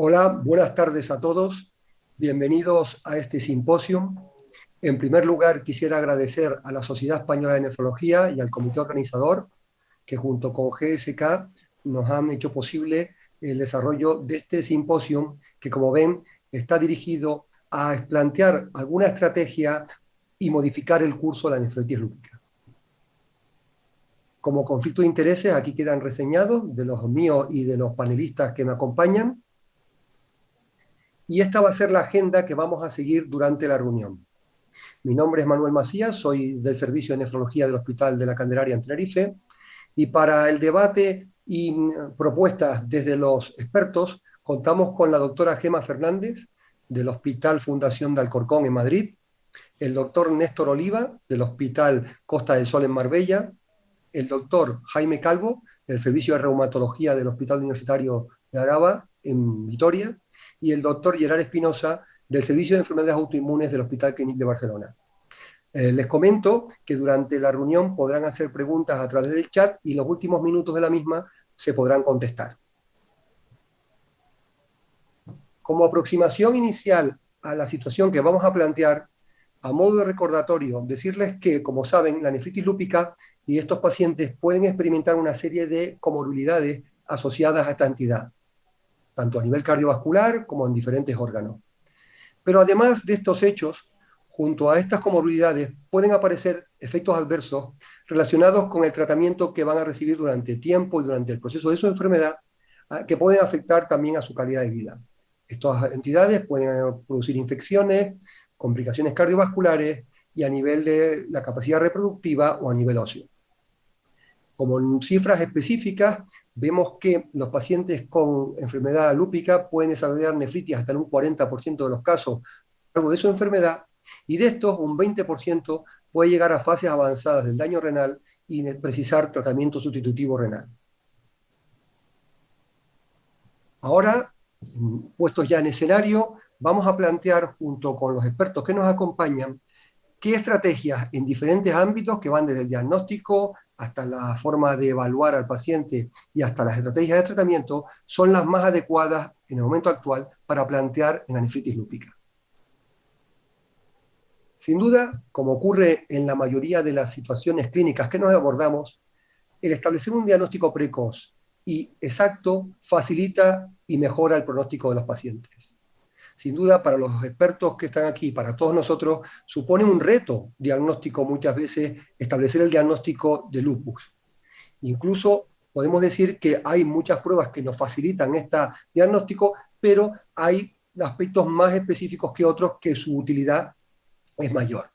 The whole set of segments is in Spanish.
Hola, buenas tardes a todos. Bienvenidos a este simposio. En primer lugar, quisiera agradecer a la Sociedad Española de Nefrología y al comité organizador, que junto con GSK nos han hecho posible el desarrollo de este simposio, que como ven, está dirigido a plantear alguna estrategia y modificar el curso de la nefritis lúpica. Como conflicto de intereses, aquí quedan reseñados de los míos y de los panelistas que me acompañan. Y esta va a ser la agenda que vamos a seguir durante la reunión. Mi nombre es Manuel Macías, soy del Servicio de Nefrología del Hospital de la Candelaria en Tenerife, y para el debate y propuestas desde los expertos contamos con la doctora Gema Fernández del Hospital Fundación de Alcorcón en Madrid, el doctor Néstor Oliva del Hospital Costa del Sol en Marbella, el doctor Jaime Calvo del Servicio de Reumatología del Hospital Universitario de Araba en Vitoria, y el doctor Gerard Espinosa del Servicio de Enfermedades Autoinmunes del Hospital Clínic de Barcelona. Les comento que durante la reunión podrán hacer preguntas a través del chat y los últimos minutos de la misma se podrán contestar. Como aproximación inicial a la situación que vamos a plantear, a modo de recordatorio, decirles que, como saben, la nefritis lúpica y estos pacientes pueden experimentar una serie de comorbilidades asociadas a esta entidad, tanto a nivel cardiovascular como en diferentes órganos. Pero además de estos hechos, junto a estas comorbilidades pueden aparecer efectos adversos relacionados con el tratamiento que van a recibir durante tiempo y durante el proceso de su enfermedad, que pueden afectar también a su calidad de vida. Estas entidades pueden producir infecciones, complicaciones cardiovasculares y a nivel de la capacidad reproductiva o a nivel óseo. Como en cifras específicas, vemos que los pacientes con enfermedad lúpica pueden desarrollar nefritis hasta en un 40% de los casos a lo largo de su enfermedad, y de estos un 20% puede llegar a fases avanzadas del daño renal y precisar tratamiento sustitutivo renal. Ahora, puestos ya en escenario, vamos a plantear junto con los expertos que nos acompañan qué estrategias en diferentes ámbitos que van desde el diagnóstico hasta la forma de evaluar al paciente y hasta las estrategias de tratamiento son las más adecuadas en el momento actual para plantear en la nefritis lúpica. Sin duda, como ocurre en la mayoría de las situaciones clínicas que nos abordamos, el establecer un diagnóstico precoz y exacto facilita y mejora el pronóstico de los pacientes. Sin duda, para los expertos que están aquí, para todos nosotros, supone un reto diagnóstico muchas veces establecer el diagnóstico de lupus. Incluso podemos decir que hay muchas pruebas que nos facilitan este diagnóstico, pero hay aspectos más específicos que otros que su utilidad es mayor.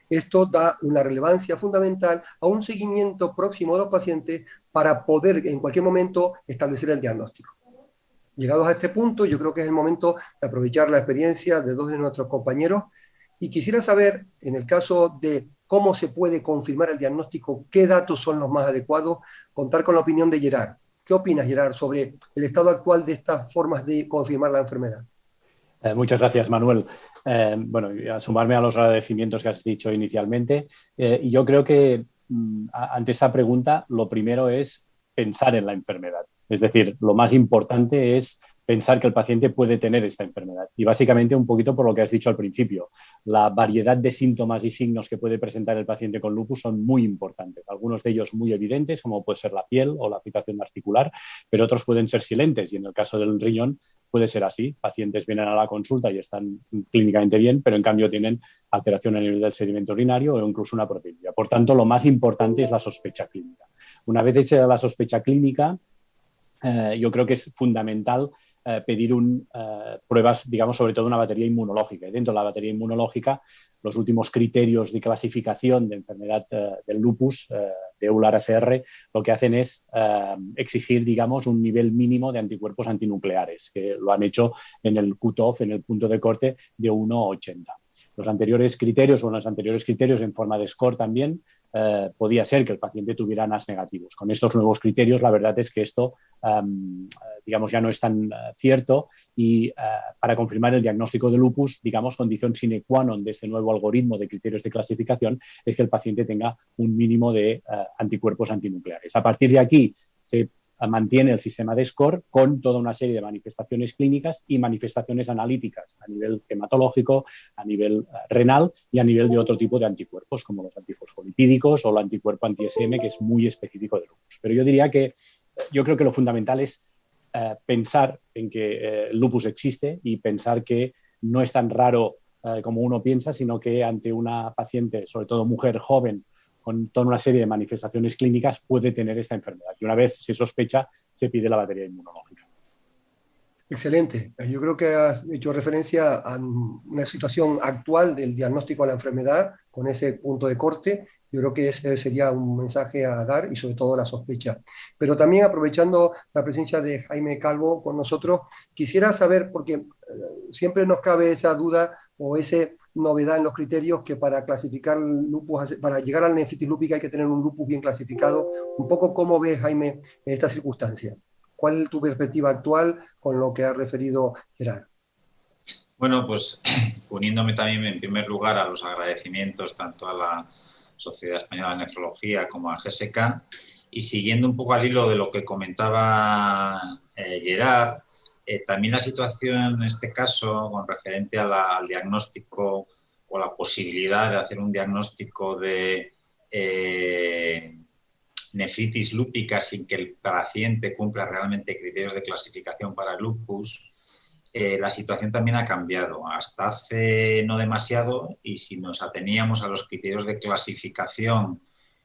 Esto da una relevancia fundamental a un seguimiento próximo de los pacientes para poder en cualquier momento establecer el diagnóstico. Llegados a este punto, yo creo que es el momento de aprovechar la experiencia de dos de nuestros compañeros y quisiera saber, en el caso de cómo se puede confirmar el diagnóstico, qué datos son los más adecuados, contar con la opinión de Gerard. ¿Qué opinas, Gerard, sobre el estado actual de estas formas de confirmar la enfermedad? Muchas gracias, Manuel. Bueno, a sumarme a los agradecimientos que has dicho inicialmente. Y yo creo que ante esta pregunta, lo primero es pensar en la enfermedad. Es decir, lo más importante es pensar que el paciente puede tener esta enfermedad. Y básicamente un poquito por lo que has dicho al principio, la variedad de síntomas y signos que puede presentar el paciente con lupus son muy importantes. Algunos de ellos muy evidentes, como puede ser la piel o la afectación articular, pero otros pueden ser silentes. Y en el caso del riñón puede ser así. Pacientes vienen a la consulta y están clínicamente bien, pero en cambio tienen alteración a nivel del sedimento urinario o incluso una proteinuria. Por tanto, lo más importante es la sospecha clínica. Una vez hecha la sospecha clínica, yo creo que es fundamental pedir pruebas, digamos, sobre todo una batería inmunológica. Y dentro de la batería inmunológica, los últimos criterios de clasificación de enfermedad del lupus, de EULAR-ACR, lo que hacen es exigir, digamos, un nivel mínimo de anticuerpos antinucleares, que lo han hecho en el cutoff, en el punto de corte de 1,80. Los anteriores criterios en forma de score también, podía ser que el paciente tuviera NAS negativos. Con estos nuevos criterios, la verdad es que esto, digamos, ya no es tan cierto y para confirmar el diagnóstico de lupus, digamos, condición sine qua non de este nuevo algoritmo de criterios de clasificación es que el paciente tenga un mínimo de anticuerpos antinucleares. A partir de aquí se mantiene el sistema de score con toda una serie de manifestaciones clínicas y manifestaciones analíticas a nivel hematológico, a nivel renal y a nivel de otro tipo de anticuerpos, como los antifosfolipídicos o el anticuerpo anti-SM, que es muy específico de lupus. Pero yo creo que lo fundamental es pensar en que el lupus existe y pensar que no es tan raro como uno piensa, sino que ante una paciente, sobre todo mujer joven, con toda una serie de manifestaciones clínicas, puede tener esta enfermedad. Y una vez se sospecha, se pide la batería inmunológica. Excelente. Yo creo que has hecho referencia a una situación actual del diagnóstico de la enfermedad con ese punto de corte. Yo creo que ese sería un mensaje a dar y sobre todo la sospecha. Pero también aprovechando la presencia de Jaime Calvo con nosotros, quisiera saber, porque siempre nos cabe esa duda o esa novedad en los criterios que para clasificar lupus, para llegar a la nefritis lúpica hay que tener un lupus bien clasificado. Un poco cómo ves, Jaime, en esta circunstancia. ¿Cuál es tu perspectiva actual con lo que ha referido Gerard? Bueno, pues uniéndome también en primer lugar a los agradecimientos tanto a la Sociedad Española de Nefrología como a GSK y siguiendo un poco al hilo de lo que comentaba Gerard, también la situación en este caso con referente al diagnóstico o la posibilidad de hacer un diagnóstico de nefritis lúpica sin que el paciente cumpla realmente criterios de clasificación para lupus, la situación también ha cambiado. Hasta hace no demasiado, y si nos ateníamos a los criterios de clasificación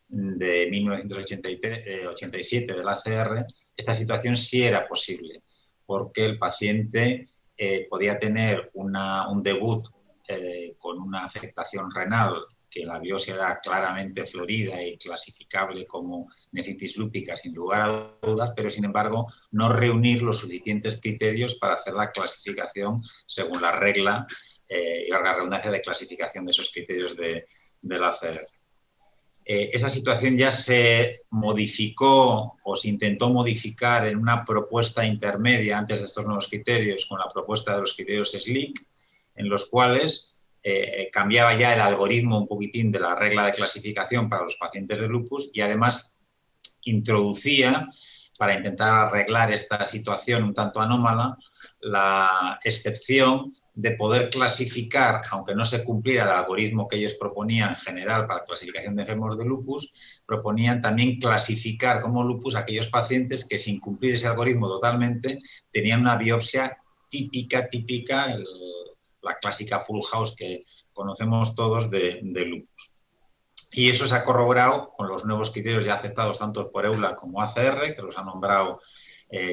de 1987 del ACR, esta situación sí era posible, porque el paciente podía tener un debut con una afectación renal que la biopsia era claramente florida y clasificable como nefritis lúpica sin lugar a dudas, pero sin embargo no reunir los suficientes criterios para hacer la clasificación según la regla y la redundancia de clasificación de esos criterios del ACR. Esa situación ya se modificó o se intentó modificar en una propuesta intermedia antes de estos nuevos criterios con la propuesta de los criterios SLIC, en los cuales cambiaba ya el algoritmo un poquitín de la regla de clasificación para los pacientes de lupus y además introducía, para intentar arreglar esta situación un tanto anómala, la excepción de poder clasificar, aunque no se cumpliera el algoritmo que ellos proponían en general para clasificación de enfermos de lupus, proponían también clasificar como lupus a aquellos pacientes que sin cumplir ese algoritmo totalmente tenían una biopsia típica, la clásica full house que conocemos todos de lupus. Y eso se ha corroborado con los nuevos criterios ya aceptados tanto por EULAR como ACR, que los ha nombrado,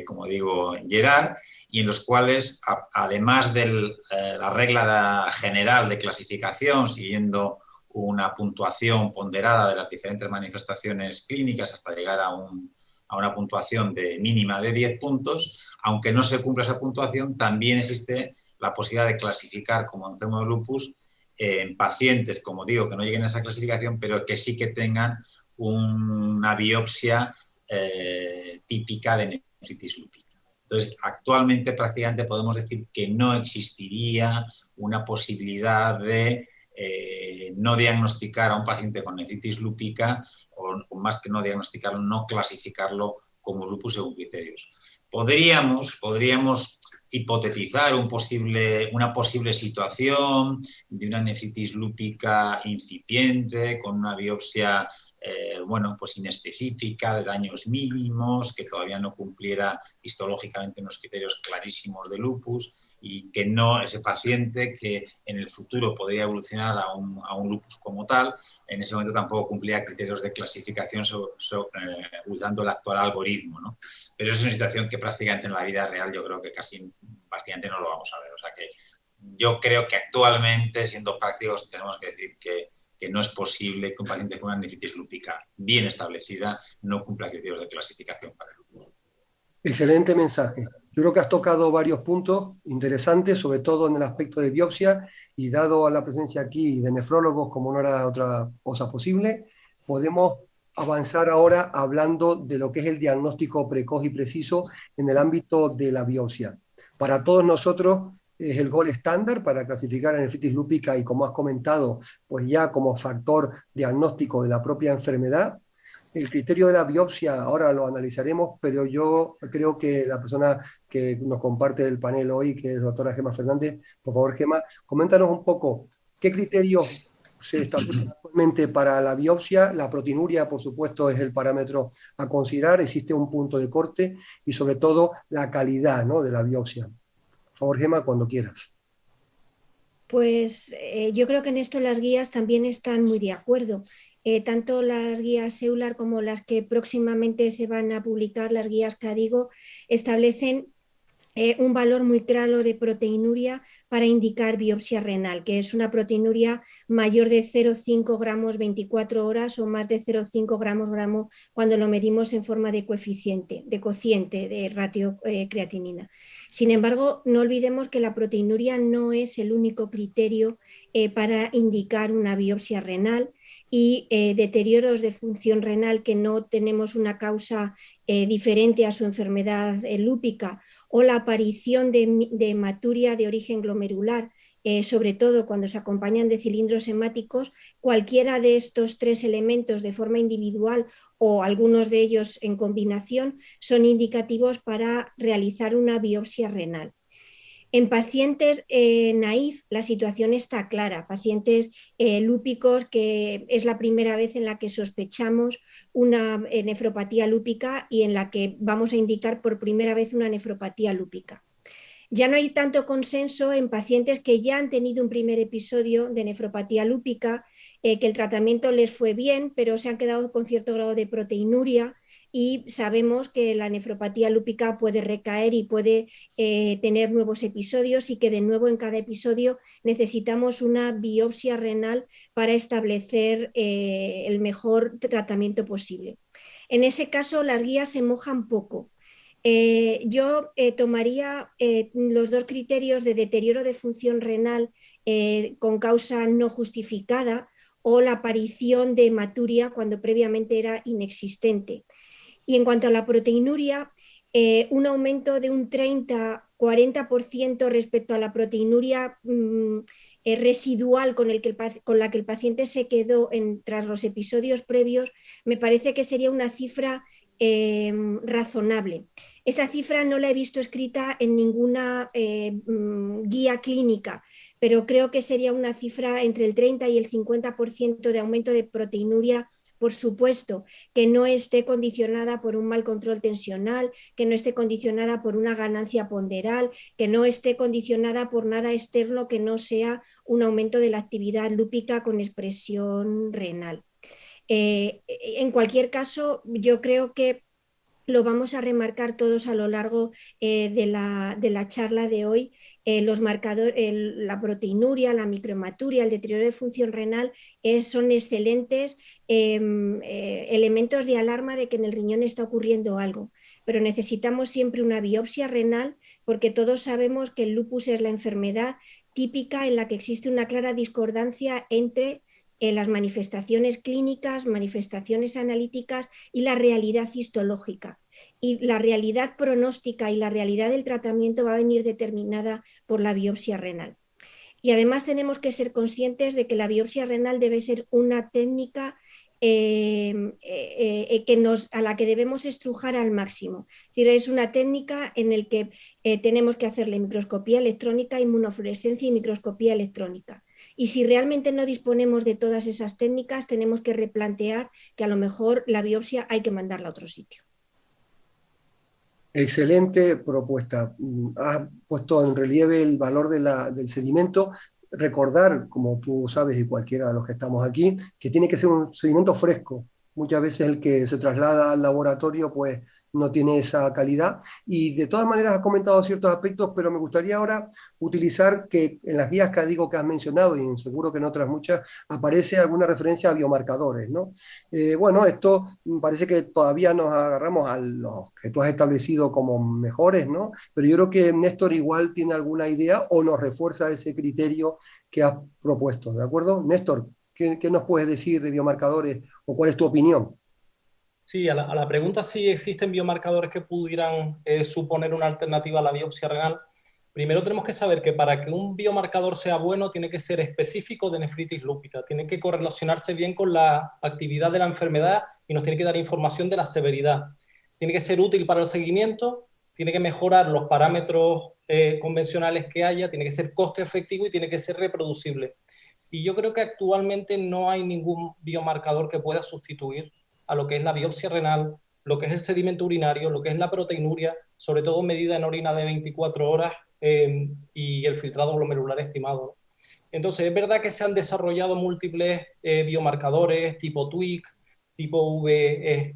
como digo, Gerard, y en los cuales, además de la regla general de clasificación, siguiendo una puntuación ponderada de las diferentes manifestaciones clínicas hasta llegar a una puntuación mínima de 10 puntos, aunque no se cumpla esa puntuación, también existe la posibilidad de clasificar como enfermo de lupus en pacientes, como digo, que no lleguen a esa clasificación, pero que sí que tengan una biopsia típica de nefritis lúpica. Entonces, actualmente prácticamente podemos decir que no existiría una posibilidad de no diagnosticar a un paciente con nefritis lúpica o más que no diagnosticarlo, no clasificarlo como lupus según criterios. Podríamos hipotetizar una posible situación de una nefritis lúpica incipiente con una biopsia pues inespecífica de daños mínimos que todavía no cumpliera histológicamente unos criterios clarísimos de lupus y que no ese paciente que en el futuro podría evolucionar a un lupus como tal, en ese momento tampoco cumplía criterios de clasificación usando el actual algoritmo, ¿no? Pero es una situación que prácticamente en la vida real yo creo que casi prácticamente no lo vamos a ver. O sea que yo creo que actualmente, siendo prácticos, tenemos que decir que no es posible que un paciente con una nefritis lúpica bien establecida no cumpla criterios de clasificación para el lupus. Excelente mensaje. Yo creo que has tocado varios puntos interesantes, sobre todo en el aspecto de biopsia, y dado a la presencia aquí de nefrólogos, como no era otra cosa posible, podemos avanzar ahora hablando de lo que es el diagnóstico precoz y preciso en el ámbito de la biopsia. Para todos nosotros es el gol estándar para clasificar la nefritis lúpica y, como has comentado, pues ya como factor diagnóstico de la propia enfermedad. el criterio de la biopsia, ahora lo analizaremos, pero yo creo que la persona que nos comparte el panel hoy, que es la doctora Gemma Fernández, por favor, Gemma, coméntanos un poco qué criterios se establecen actualmente para la biopsia. La proteinuria, por supuesto, es el parámetro a considerar, existe un punto de corte y sobre todo la calidad, ¿no?, de la biopsia. Por favor, Gemma, cuando quieras. Pues yo creo que en esto las guías también están muy de acuerdo. Tanto las guías EULAR como las que próximamente se van a publicar, las guías CADIGO, establecen un valor muy claro de proteinuria para indicar biopsia renal, que es una proteinuria mayor de 0,5 gramos 24 horas o más de 0,5 gramo cuando lo medimos en forma de cociente de ratio creatinina. Sin embargo, no olvidemos que la proteinuria no es el único criterio para indicar una biopsia renal, y deterioros de función renal que no tenemos una causa diferente a su enfermedad lúpica, o la aparición de hematuria de origen glomerular, sobre todo cuando se acompañan de cilindros hemáticos, cualquiera de estos tres elementos de forma individual o algunos de ellos en combinación son indicativos para realizar una biopsia renal. En pacientes naïf la situación está clara, pacientes lúpicos que es la primera vez en la que sospechamos una nefropatía lúpica y en la que vamos a indicar por primera vez una nefropatía lúpica. Ya no hay tanto consenso en pacientes que ya han tenido un primer episodio de nefropatía lúpica, que el tratamiento les fue bien, pero se han quedado con cierto grado de proteinuria, y sabemos que la nefropatía lúpica puede recaer y puede tener nuevos episodios, y que de nuevo en cada episodio necesitamos una biopsia renal para establecer el mejor tratamiento posible. En ese caso las guías se mojan poco. Yo tomaría los dos criterios de deterioro de función renal con causa no justificada o la aparición de hematuria cuando previamente era inexistente. Y en cuanto a la proteinuria, un aumento de un 30-40% respecto a la proteinuria residual con la que el paciente se quedó tras los episodios previos, me parece que sería una cifra razonable. Esa cifra no la he visto escrita en ninguna guía clínica, pero creo que sería una cifra entre el 30 y el 50% de aumento de proteinuria, por supuesto, que no esté condicionada por un mal control tensional, que no esté condicionada por una ganancia ponderal, que no esté condicionada por nada externo que no sea un aumento de la actividad lúpica con expresión renal. En cualquier caso, yo creo que lo vamos a remarcar todos a lo largo de la charla de hoy. Los marcadores, la proteinuria, la microhematuria, el deterioro de función renal son excelentes elementos de alarma de que en el riñón está ocurriendo algo, pero necesitamos siempre una biopsia renal, porque todos sabemos que el lupus es la enfermedad típica en la que existe una clara discordancia entre las manifestaciones clínicas, manifestaciones analíticas y la realidad histológica. Y la realidad pronóstica y la realidad del tratamiento va a venir determinada por la biopsia renal. Y además tenemos que ser conscientes de que la biopsia renal debe ser una técnica a la que debemos estrujar al máximo. Es decir, es una técnica en la que tenemos que hacerle microscopía electrónica, inmunofluorescencia y microscopía electrónica. Y si realmente no disponemos de todas esas técnicas, tenemos que replantear que a lo mejor la biopsia hay que mandarla a otro sitio. Excelente propuesta. Has puesto en relieve el valor del sedimento. Recordar, como tú sabes y cualquiera de los que estamos aquí, que tiene que ser un sedimento fresco. Muchas veces el que se traslada al laboratorio pues no tiene esa calidad, y de todas maneras has comentado ciertos aspectos, pero me gustaría ahora utilizar que en las guías que has mencionado, y seguro que en otras muchas, aparece alguna referencia a biomarcadores, ¿no? Bueno, esto parece que todavía nos agarramos a los que tú has establecido como mejores, ¿no? Pero yo creo que Néstor igual tiene alguna idea o nos refuerza ese criterio que has propuesto, ¿de acuerdo? Néstor, ¿qué nos puedes decir de biomarcadores o cuál es tu opinión? Sí, a la pregunta si existen biomarcadores que pudieran suponer una alternativa a la biopsia renal, primero tenemos que saber que para que un biomarcador sea bueno tiene que ser específico de nefritis lúpica, tiene que correlacionarse bien con la actividad de la enfermedad y nos tiene que dar información de la severidad. Tiene que ser útil para el seguimiento, tiene que mejorar los parámetros convencionales que haya, tiene que ser coste efectivo y tiene que ser reproducible. Y yo creo que actualmente no hay ningún biomarcador que pueda sustituir a lo que es la biopsia renal, lo que es el sedimento urinario, lo que es la proteinuria, sobre todo medida en orina de 24 horas y el filtrado glomerular estimado. Entonces, es verdad que se han desarrollado múltiples biomarcadores tipo TWIC, tipo VGF,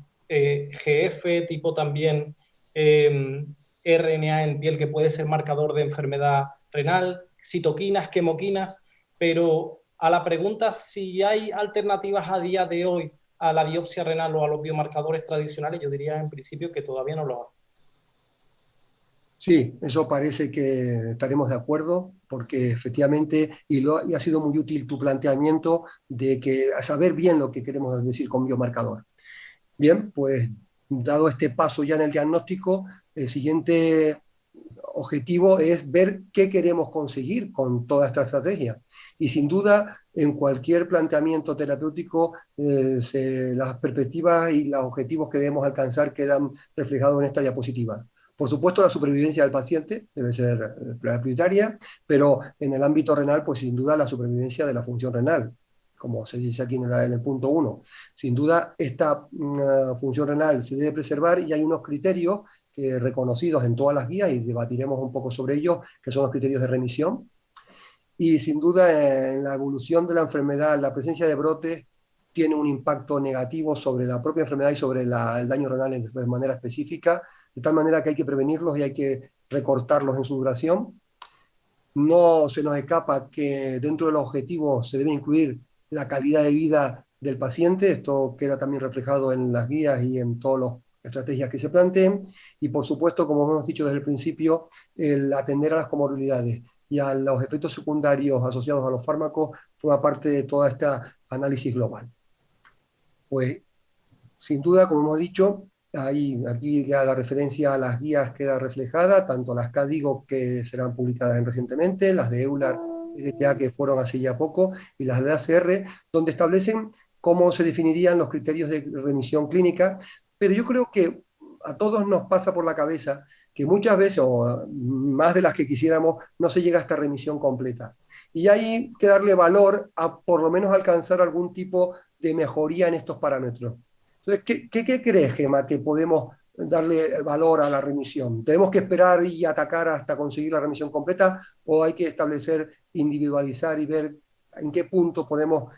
tipo también RNA en piel, que puede ser marcador de enfermedad renal, citoquinas, quemoquinas, pero a la pregunta si hay alternativas a día de hoy a la biopsia renal o a los biomarcadores tradicionales, yo diría en principio que todavía no lo hay. Sí, eso parece que estaremos de acuerdo, porque efectivamente, y ha sido muy útil tu planteamiento de que a saber bien lo que queremos decir con biomarcador. Bien, pues dado este paso ya en el diagnóstico, el siguiente objetivo es ver qué queremos conseguir con toda esta estrategia. Y sin duda, en cualquier planteamiento terapéutico, las perspectivas y los objetivos que debemos alcanzar quedan reflejados en esta diapositiva. Por supuesto, la supervivencia del paciente debe ser prioritaria, pero en el ámbito renal, pues sin duda la supervivencia de la función renal, como se dice aquí en el punto 1. Sin duda, esta función renal se debe preservar y hay unos criterios reconocidos en todas las guías, y debatiremos un poco sobre ellos, que son los criterios de remisión. Y sin duda, en la evolución de la enfermedad, la presencia de brotes tiene un impacto negativo sobre la propia enfermedad y sobre el daño renal de manera específica, de tal manera que hay que prevenirlos y hay que recortarlos en su duración. No se nos escapa que dentro de los objetivos se debe incluir la calidad de vida del paciente. Esto queda también reflejado en las guías y en todas las estrategias que se planteen. Y por supuesto, como hemos dicho desde el principio, el atender a las comorbilidades y a los efectos secundarios asociados a los fármacos forma parte de toda esta análisis global. Pues, sin duda, como hemos dicho, aquí ya la referencia a las guías queda reflejada, tanto las KDIGO que serán publicadas recientemente, las de EULAR y DTA que fueron hace ya poco, y las de ACR, donde establecen cómo se definirían los criterios de remisión clínica. Pero yo creo que a todos nos pasa por la cabeza que muchas veces, o más de las que quisiéramos, no se llega a esta remisión completa. Y hay que darle valor a por lo menos alcanzar algún tipo de mejoría en estos parámetros. Entonces, ¿qué crees, Gemma, que podemos darle valor a la remisión? ¿Tenemos que esperar y atacar hasta conseguir la remisión completa, o hay que establecer, individualizar y ver en qué punto podemos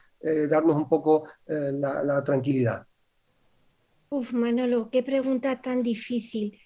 darnos un poco la tranquilidad? Manolo, qué pregunta tan difícil.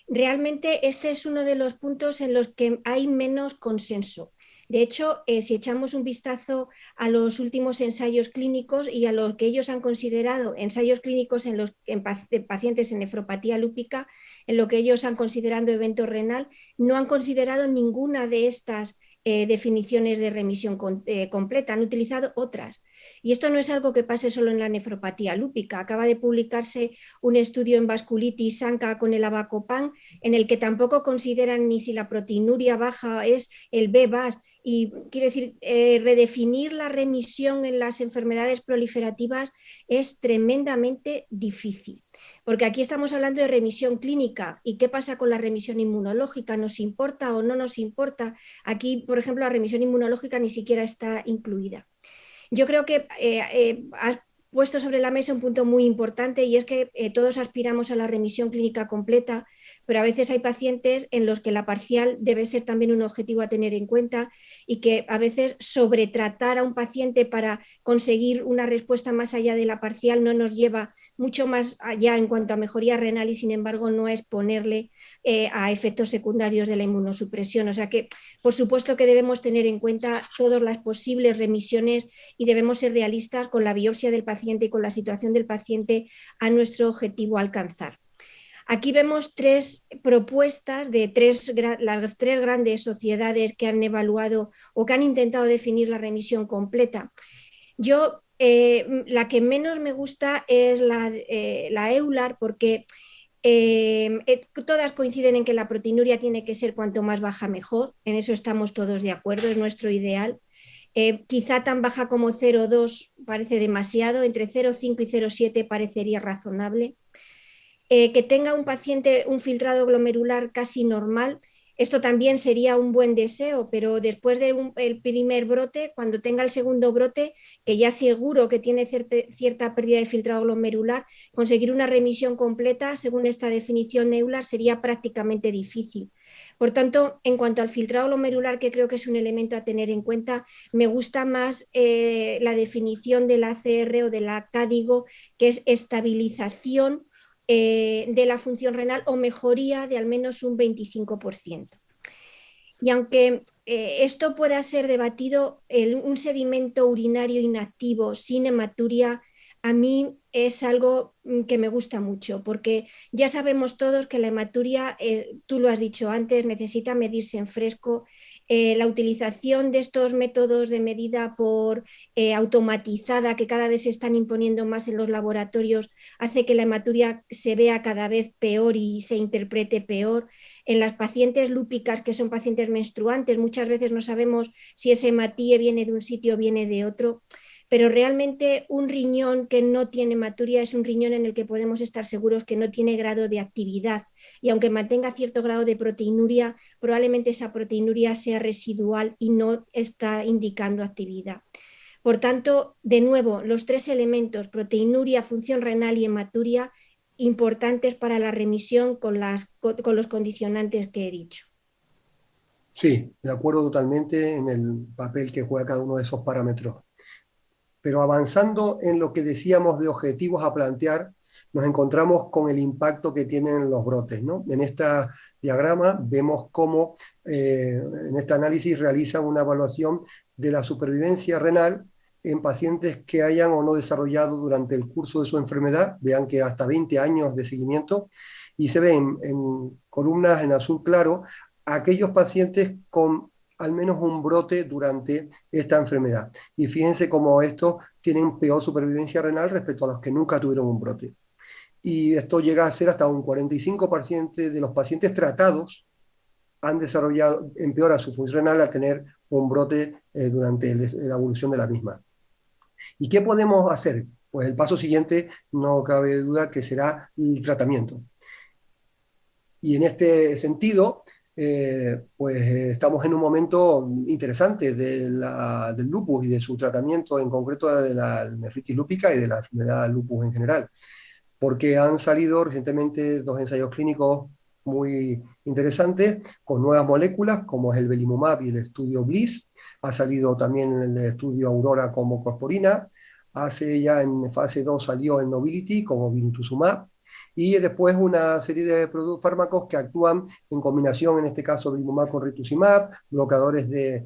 Realmente este es uno de los puntos en los que hay menos consenso. De hecho, si echamos un vistazo a los últimos ensayos clínicos y a lo que ellos han considerado ensayos clínicos en pacientes en nefropatía lúpica, en lo que ellos han considerado evento renal, no han considerado ninguna de estas definiciones de remisión completa, han utilizado otras. Y esto no es algo que pase solo en la nefropatía lúpica. Acaba de publicarse un estudio en vasculitis ANCA con el avacopan, en el que tampoco consideran ni si la proteinuria baja es el BVAS. Y quiero decir, redefinir la remisión en las enfermedades proliferativas es tremendamente difícil, porque aquí estamos hablando de remisión clínica. ¿Y qué pasa con la remisión inmunológica? ¿Nos importa o no nos importa? Aquí, por ejemplo, la remisión inmunológica ni siquiera está incluida. Yo creo que has puesto sobre la mesa un punto muy importante, y es que todos aspiramos a la remisión clínica completa, pero a veces hay pacientes en los que la parcial debe ser también un objetivo a tener en cuenta, y que a veces sobretratar a un paciente para conseguir una respuesta más allá de la parcial no nos lleva mucho más allá en cuanto a mejoría renal, y sin embargo no exponerle a efectos secundarios de la inmunosupresión. O sea que, por supuesto que debemos tener en cuenta todas las posibles remisiones y debemos ser realistas con la biopsia del paciente y con la situación del paciente a nuestro objetivo a alcanzar. Aquí vemos tres propuestas de las tres grandes sociedades que han evaluado o que han intentado definir la remisión completa. Yo, la que menos me gusta es la EULAR, porque todas coinciden en que la proteinuria tiene que ser cuanto más baja mejor. En eso estamos todos de acuerdo, es nuestro ideal. Quizá tan baja como 0,2 parece demasiado, entre 0,5 y 0,7 parecería razonable. Que tenga un paciente un filtrado glomerular casi normal. Esto también sería un buen deseo, pero después del primer brote, cuando tenga el segundo brote, que ya seguro que tiene cierta pérdida de filtrado glomerular, conseguir una remisión completa, según esta definición Euler, sería prácticamente difícil. Por tanto, en cuanto al filtrado glomerular, que creo que es un elemento a tener en cuenta, me gusta más la definición de la ACR o de la CADIGO, que es estabilización de la función renal o mejoría de al menos un 25%. Y aunque esto pueda ser debatido, un sedimento urinario inactivo sin hematuria a mí es algo que me gusta mucho, porque ya sabemos todos que la hematuria, tú lo has dicho antes, necesita medirse en fresco. La utilización de estos métodos de medida por automatizada, que cada vez se están imponiendo más en los laboratorios, hace que la hematuria se vea cada vez peor y se interprete peor. En las pacientes lúpicas, que son pacientes menstruantes, muchas veces no sabemos si ese hematíe viene de un sitio o viene de otro. Pero realmente un riñón que no tiene hematuria es un riñón en el que podemos estar seguros que no tiene grado de actividad, y aunque mantenga cierto grado de proteinuria, probablemente esa proteinuria sea residual y no está indicando actividad. Por tanto, de nuevo, los tres elementos, proteinuria, función renal y hematuria, importantes para la remisión con los condicionantes que he dicho. Sí, de acuerdo totalmente en el papel que juega cada uno de esos parámetros. Pero avanzando en lo que decíamos de objetivos a plantear, nos encontramos con el impacto que tienen los brotes, ¿no? En este diagrama vemos cómo en este análisis realizan una evaluación de la supervivencia renal en pacientes que hayan o no desarrollado durante el curso de su enfermedad, vean que hasta 20 años de seguimiento, y se ven en columnas en azul claro aquellos pacientes con al menos un brote durante esta enfermedad. Y fíjense cómo estos tienen peor supervivencia renal respecto a los que nunca tuvieron un brote. Y esto llega a ser hasta un 45% de los pacientes tratados han desarrollado, empeora su función renal al tener un brote durante la evolución de la misma. ¿Y qué podemos hacer? Pues el paso siguiente, no cabe duda que será el tratamiento. Y en este sentido, pues estamos en un momento interesante del lupus y de su tratamiento, en concreto de la nefritis lúpica y de la enfermedad lupus en general, porque han salido recientemente 2 ensayos clínicos muy interesantes con nuevas moléculas, como es el belimumab y el estudio BLISS. Ha salido también el estudio Aurora como corporina. Hace ya en fase 2 salió el Nobility como vinituzumab, y después una serie de fármacos que actúan en combinación, en este caso belimumab con rituximab, bloqueadores de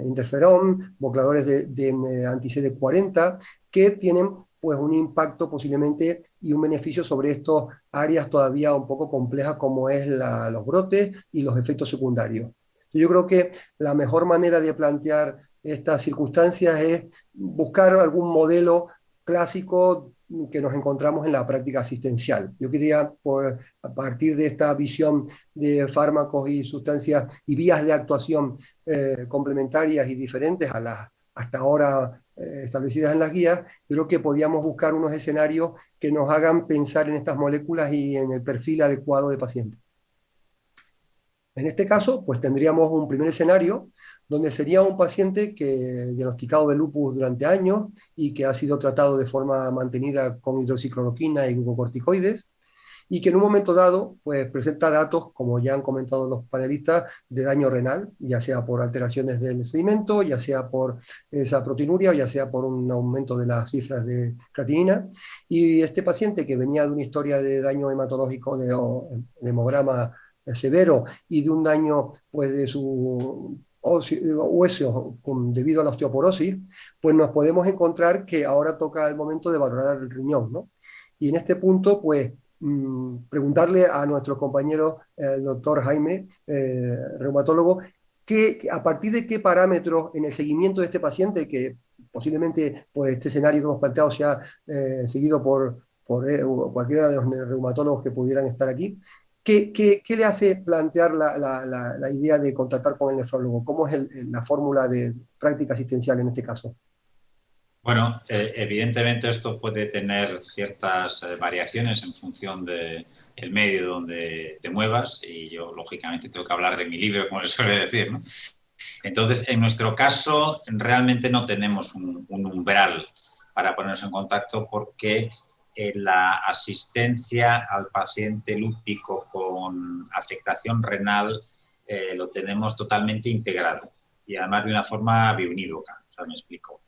interferón, bloqueadores de anti-CD40, que tienen pues un impacto posiblemente y un beneficio sobre estas áreas todavía un poco complejas como es los brotes y los efectos secundarios. Yo creo que la mejor manera de plantear estas circunstancias es buscar algún modelo clásico que nos encontramos en la práctica asistencial. Yo quería, pues, a partir de esta visión de fármacos y sustancias y vías de actuación complementarias y diferentes a las hasta ahora establecidas en las guías, creo que podíamos buscar unos escenarios que nos hagan pensar en estas moléculas y en el perfil adecuado de pacientes. En este caso, pues tendríamos un primer escenario donde sería un paciente diagnosticado de lupus durante años y que ha sido tratado de forma mantenida con hidroxicloroquina y glucocorticoides, y que en un momento dado pues, presenta datos, como ya han comentado los panelistas, de daño renal, ya sea por alteraciones del sedimento, ya sea por esa proteinuria, o ya sea por un aumento de las cifras de creatinina. Y este paciente, que venía de una historia de daño hematológico de hemograma severo y de un daño pues, de su huesos debido a la osteoporosis, pues nos podemos encontrar que ahora toca el momento de valorar el riñón, ¿no? Y en este punto, pues, preguntarle a nuestro compañero, el doctor Jaime, reumatólogo, a partir de qué parámetros en el seguimiento de este paciente, que posiblemente pues, este escenario que hemos planteado sea seguido por cualquiera de los reumatólogos que pudieran estar aquí, ¿Qué le hace plantear la idea de contactar con el nefrólogo? ¿Cómo es la fórmula de práctica asistencial en este caso? Bueno, evidentemente esto puede tener ciertas variaciones en función del medio donde te muevas, y yo lógicamente tengo que hablar de mi libro, como les suele decir, ¿no? Entonces, en nuestro caso, realmente no tenemos un umbral para ponernos en contacto, porque la asistencia al paciente lúpico con afectación renal lo tenemos totalmente integrado, y además de una forma biunívoca. O sea, me explico.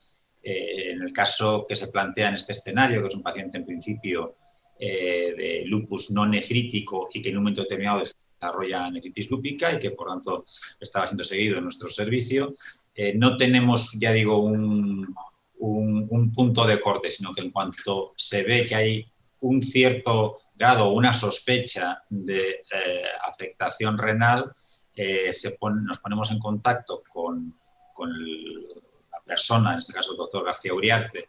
En el caso que se plantea en este escenario, que es un paciente en principio de lupus no nefrítico y que en un momento determinado desarrolla nefritis lúpica y que por tanto estaba siendo seguido en nuestro servicio, no tenemos, ya digo, un punto de corte, sino que en cuanto se ve que hay un cierto grado o una sospecha de afectación renal, nos ponemos en contacto con la persona, en este caso el doctor García Uriarte,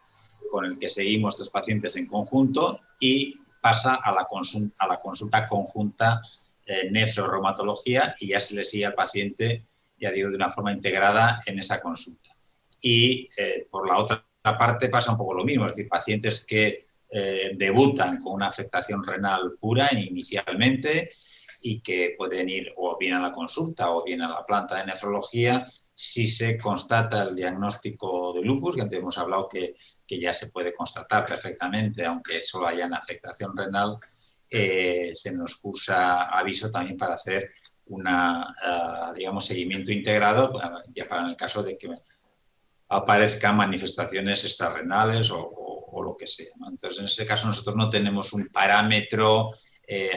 con el que seguimos estos pacientes en conjunto, y pasa a la consulta conjunta nefroreumatología, y ya se le sigue al paciente, ya digo, de una forma integrada en esa consulta. Y por la otra parte pasa un poco lo mismo, es decir, pacientes que debutan con una afectación renal pura inicialmente y que pueden ir o bien a la consulta o bien a la planta de nefrología si se constata el diagnóstico de lupus, que antes hemos hablado que ya se puede constatar perfectamente, aunque solo haya una afectación renal. Se nos cursa aviso también para hacer digamos, seguimiento integrado, ya para en el caso de que aparezcan manifestaciones extrarrenales o lo que sea, ¿no? Entonces, en ese caso nosotros no tenemos un parámetro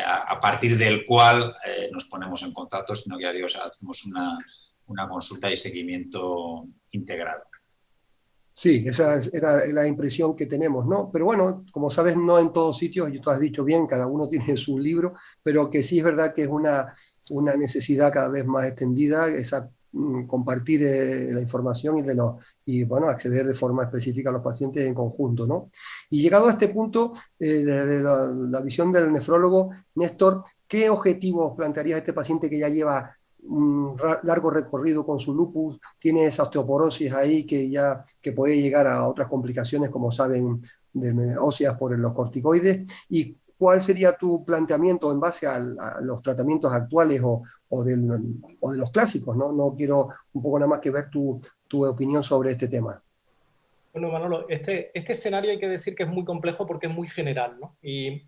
a partir del cual nos ponemos en contacto, sino que, ya digo, hacemos una consulta y seguimiento integrado. Sí, esa era la impresión que tenemos, ¿no? Pero bueno, como sabes, no en todos sitios, y tú has dicho bien, cada uno tiene su libro, pero que sí es verdad que es una necesidad cada vez más extendida, compartir la información y bueno, acceder de forma específica a los pacientes en conjunto, ¿no? Y llegado a este punto, desde la visión del nefrólogo, Néstor, ¿qué objetivos plantearía a este paciente que ya lleva un largo recorrido con su lupus, tiene esa osteoporosis ahí que puede llegar a otras complicaciones, como saben, óseas por los corticoides? ¿Y cuál sería tu planteamiento en base a los tratamientos actuales o de los clásicos, ¿no? No quiero un poco nada más que ver tu opinión sobre este tema. Bueno, Manolo, este escenario hay que decir que es muy complejo porque es muy general, ¿no? Y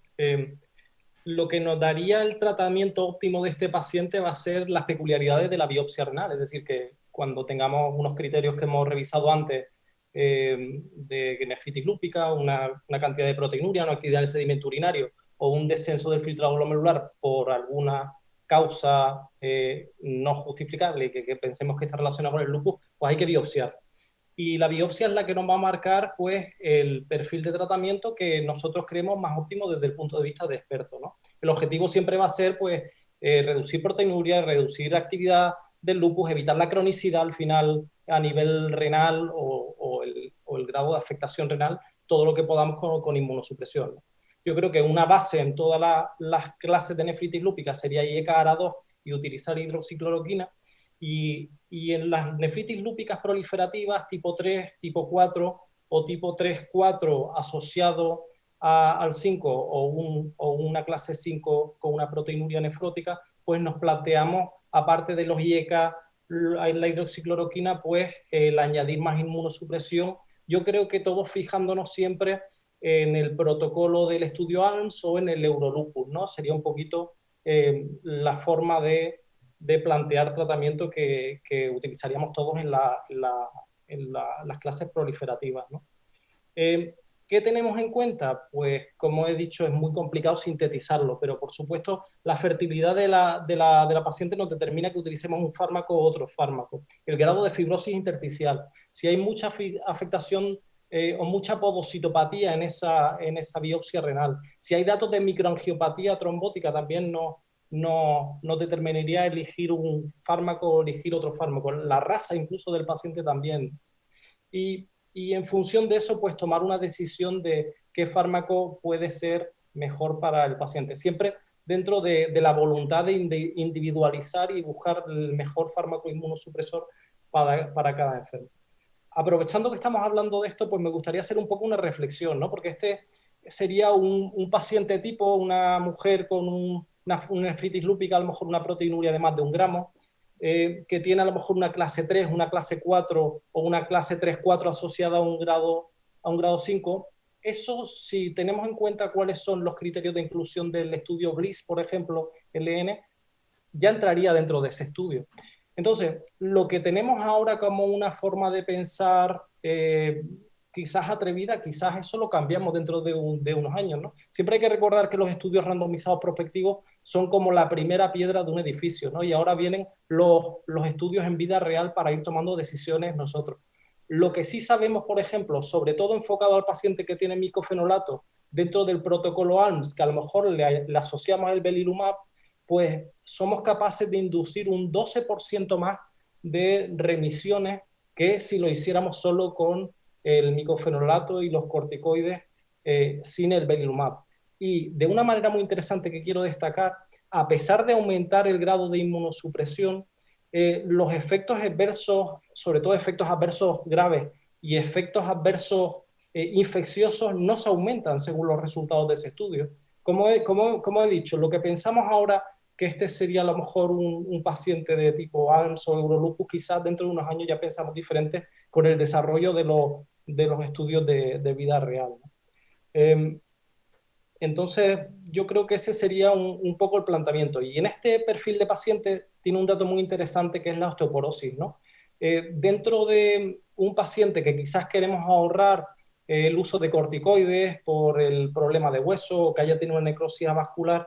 lo que nos daría el tratamiento óptimo de este paciente va a ser las peculiaridades de la biopsia renal, es decir, que cuando tengamos unos criterios que hemos revisado antes de nefritis lúpica, una cantidad de proteinuria, una actividad del sedimento urinario o un descenso del filtrado glomerular por alguna causa no justificable y que pensemos que está relacionada con el lupus, pues hay que biopsiar. Y la biopsia es la que nos va a marcar, pues, el perfil de tratamiento que nosotros creemos más óptimo desde el punto de vista de expertos, ¿no? El objetivo siempre va a ser, pues, reducir proteinuria, reducir actividad del lupus, evitar la cronicidad al final a nivel renal o el grado de afectación renal, todo lo que podamos con inmunosupresión, ¿no? Yo creo que una base en todas las clases de nefritis lúpica sería IECA-ARA2 y utilizar hidroxicloroquina. Y en las nefritis lúpicas proliferativas tipo 3, tipo 4 o tipo 3-4 asociado al 5 o una clase 5 con una proteinuria nefrótica, pues nos planteamos, aparte de los IECA, la hidroxicloroquina, pues el añadir más inmunosupresión. Yo creo que todos fijándonos siempre en el protocolo del estudio ALMS o en el Eurolupus, ¿no? Sería un poquito la forma de plantear tratamiento que utilizaríamos todos en las clases proliferativas, ¿no? ¿Qué tenemos en cuenta? Pues, como he dicho, es muy complicado sintetizarlo, pero por supuesto la fertilidad de la paciente nos determina que utilicemos un fármaco u otro fármaco. El grado de fibrosis intersticial, si hay mucha afectación o mucha podocitopatía en esa biopsia renal, si hay datos de microangiopatía trombótica, también no determinaría elegir un fármaco o elegir otro fármaco. La raza incluso del paciente también. Y en función de eso, pues tomar una decisión de qué fármaco puede ser mejor para el paciente. Siempre dentro de la voluntad de individualizar y buscar el mejor fármaco inmunosupresor para cada enfermo. Aprovechando que estamos hablando de esto, pues me gustaría hacer un poco una reflexión, ¿no? Porque este sería un paciente tipo, una mujer con una nefritis lúpica, a lo mejor una proteinuria de más de 1 gramo, que tiene a lo mejor una clase 3, una clase 4 o una clase 3-4 asociada a un grado 5. Eso, si tenemos en cuenta cuáles son los criterios de inclusión del estudio BLISS, por ejemplo, LN, ya entraría dentro de ese estudio. Entonces, lo que tenemos ahora como una forma de pensar quizás atrevida, quizás eso lo cambiamos dentro de unos años, ¿no? Siempre hay que recordar que los estudios randomizados prospectivos son como la primera piedra de un edificio, ¿no? Y ahora vienen los estudios en vida real para ir tomando decisiones nosotros. Lo que sí sabemos, por ejemplo, sobre todo enfocado al paciente que tiene micofenolato, dentro del protocolo ALMS, que a lo mejor le asociamos el belimumab, pues somos capaces de inducir un 12% más de remisiones que si lo hiciéramos solo con el micofenolato y los corticoides sin el belimumab. Y de una manera muy interesante que quiero destacar, a pesar de aumentar el grado de inmunosupresión, los efectos adversos, sobre todo efectos adversos graves y efectos adversos infecciosos, no se aumentan según los resultados de ese estudio. Como he dicho, lo que pensamos ahora que este sería a lo mejor un paciente de tipo ALMS o Eurolupus, quizás dentro de unos años ya pensamos diferente con el desarrollo de los estudios de vida real, ¿no? Entonces, yo creo que ese sería un poco el planteamiento. Y en este perfil de paciente tiene un dato muy interesante que es la osteoporosis, ¿no? Dentro de un paciente que quizás queremos ahorrar el uso de corticoides por el problema de hueso o que haya tenido una necrosis vascular,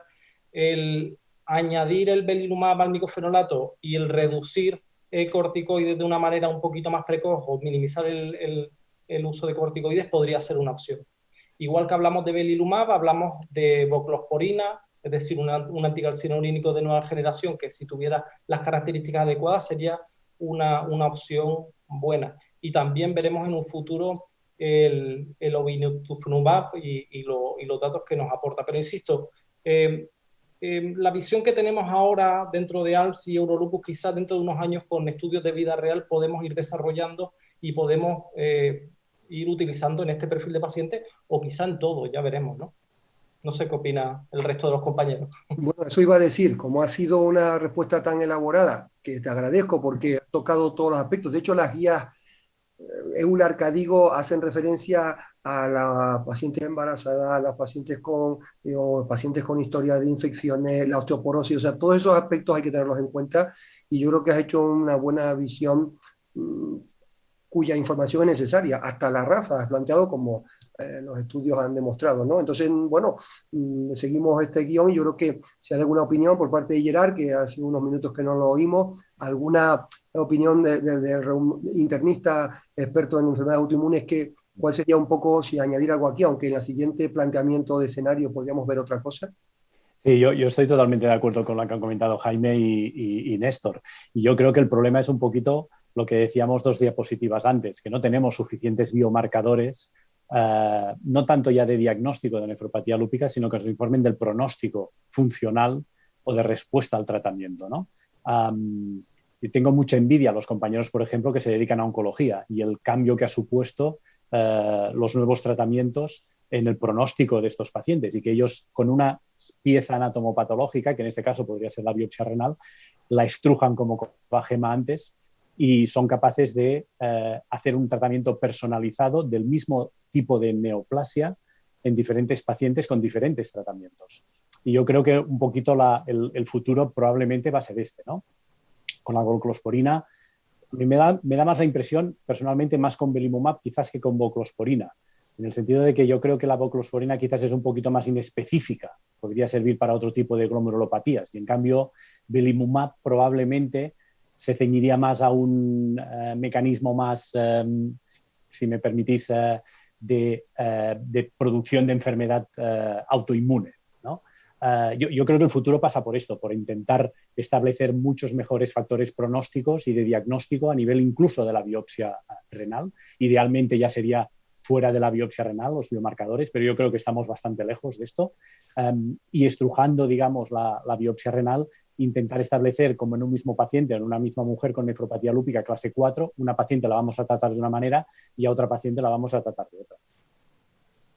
el añadir el belimumab al micofenolato y el reducir corticoides de una manera un poquito más precoz o minimizar el uso de corticoides podría ser una opción. Igual que hablamos de belimumab, hablamos de voclosporina, es decir, un anticarcinolínico de nueva generación que si tuviera las características adecuadas sería una opción buena. Y también veremos en un futuro el obinutuzumab y los datos que nos aporta. Pero insisto, la visión que tenemos ahora dentro de ALMS y Eurolupus, quizás dentro de unos años con estudios de vida real podemos ir desarrollando y podemos ir utilizando en este perfil de paciente o quizá en todo, ya veremos, ¿no? No sé qué opina el resto de los compañeros. Bueno, eso iba a decir, como ha sido una respuesta tan elaborada, que te agradezco porque has tocado todos los aspectos. De hecho, las guías EULAR CADIGO hacen referencia a las pacientes embarazadas, a las pacientes pacientes con historia de infecciones, la osteoporosis, o sea, todos esos aspectos hay que tenerlos en cuenta y yo creo que has hecho una buena visión cuya información es necesaria, hasta la raza has planteado como los estudios han demostrado, ¿no? Entonces, bueno, seguimos este guión y yo creo que si hay alguna opinión por parte de Gerard, que hace unos minutos que no lo oímos, alguna opinión de internista experto en enfermedades autoinmunes, ¿cuál sería un poco, si añadir algo aquí, aunque en el siguiente planteamiento de escenario podríamos ver otra cosa? Sí, yo estoy totalmente de acuerdo con lo que han comentado Jaime y Néstor. Y yo creo que el problema es un poquito lo que decíamos 2 diapositivas antes, que no tenemos suficientes biomarcadores, no tanto ya de diagnóstico de nefropatía lúpica, sino que nos informen del pronóstico funcional o de respuesta al tratamiento, ¿no? Y tengo mucha envidia a los compañeros, por ejemplo, que se dedican a oncología y el cambio que ha supuesto los nuevos tratamientos en el pronóstico de estos pacientes y que ellos con una pieza anatomopatológica, que en este caso podría ser la biopsia renal, la estrujan como coagema antes y son capaces de hacer un tratamiento personalizado del mismo tipo de neoplasia en diferentes pacientes con diferentes tratamientos. Y yo creo que un poquito el futuro probablemente va a ser este, ¿no? Con la voclosporina, a mí me da más la impresión, personalmente, más con belimumab quizás que con voclosporina, en el sentido de que yo creo que la voclosporina quizás es un poquito más inespecífica, podría servir para otro tipo de glomerulopatías, y en cambio belimumab probablemente se ceñiría más a un mecanismo más, si me permitís, de producción de enfermedad autoinmune, ¿no? Yo creo que el futuro pasa por esto, por intentar establecer muchos mejores factores pronósticos y de diagnóstico a nivel incluso de la biopsia renal. Idealmente ya sería fuera de la biopsia renal, los biomarcadores, pero yo creo que estamos bastante lejos de esto. Y estrujando, digamos, la biopsia renal, intentar establecer como en un mismo paciente, en una misma mujer con nefropatía lúpica clase 4, una paciente la vamos a tratar de una manera y a otra paciente la vamos a tratar de otra.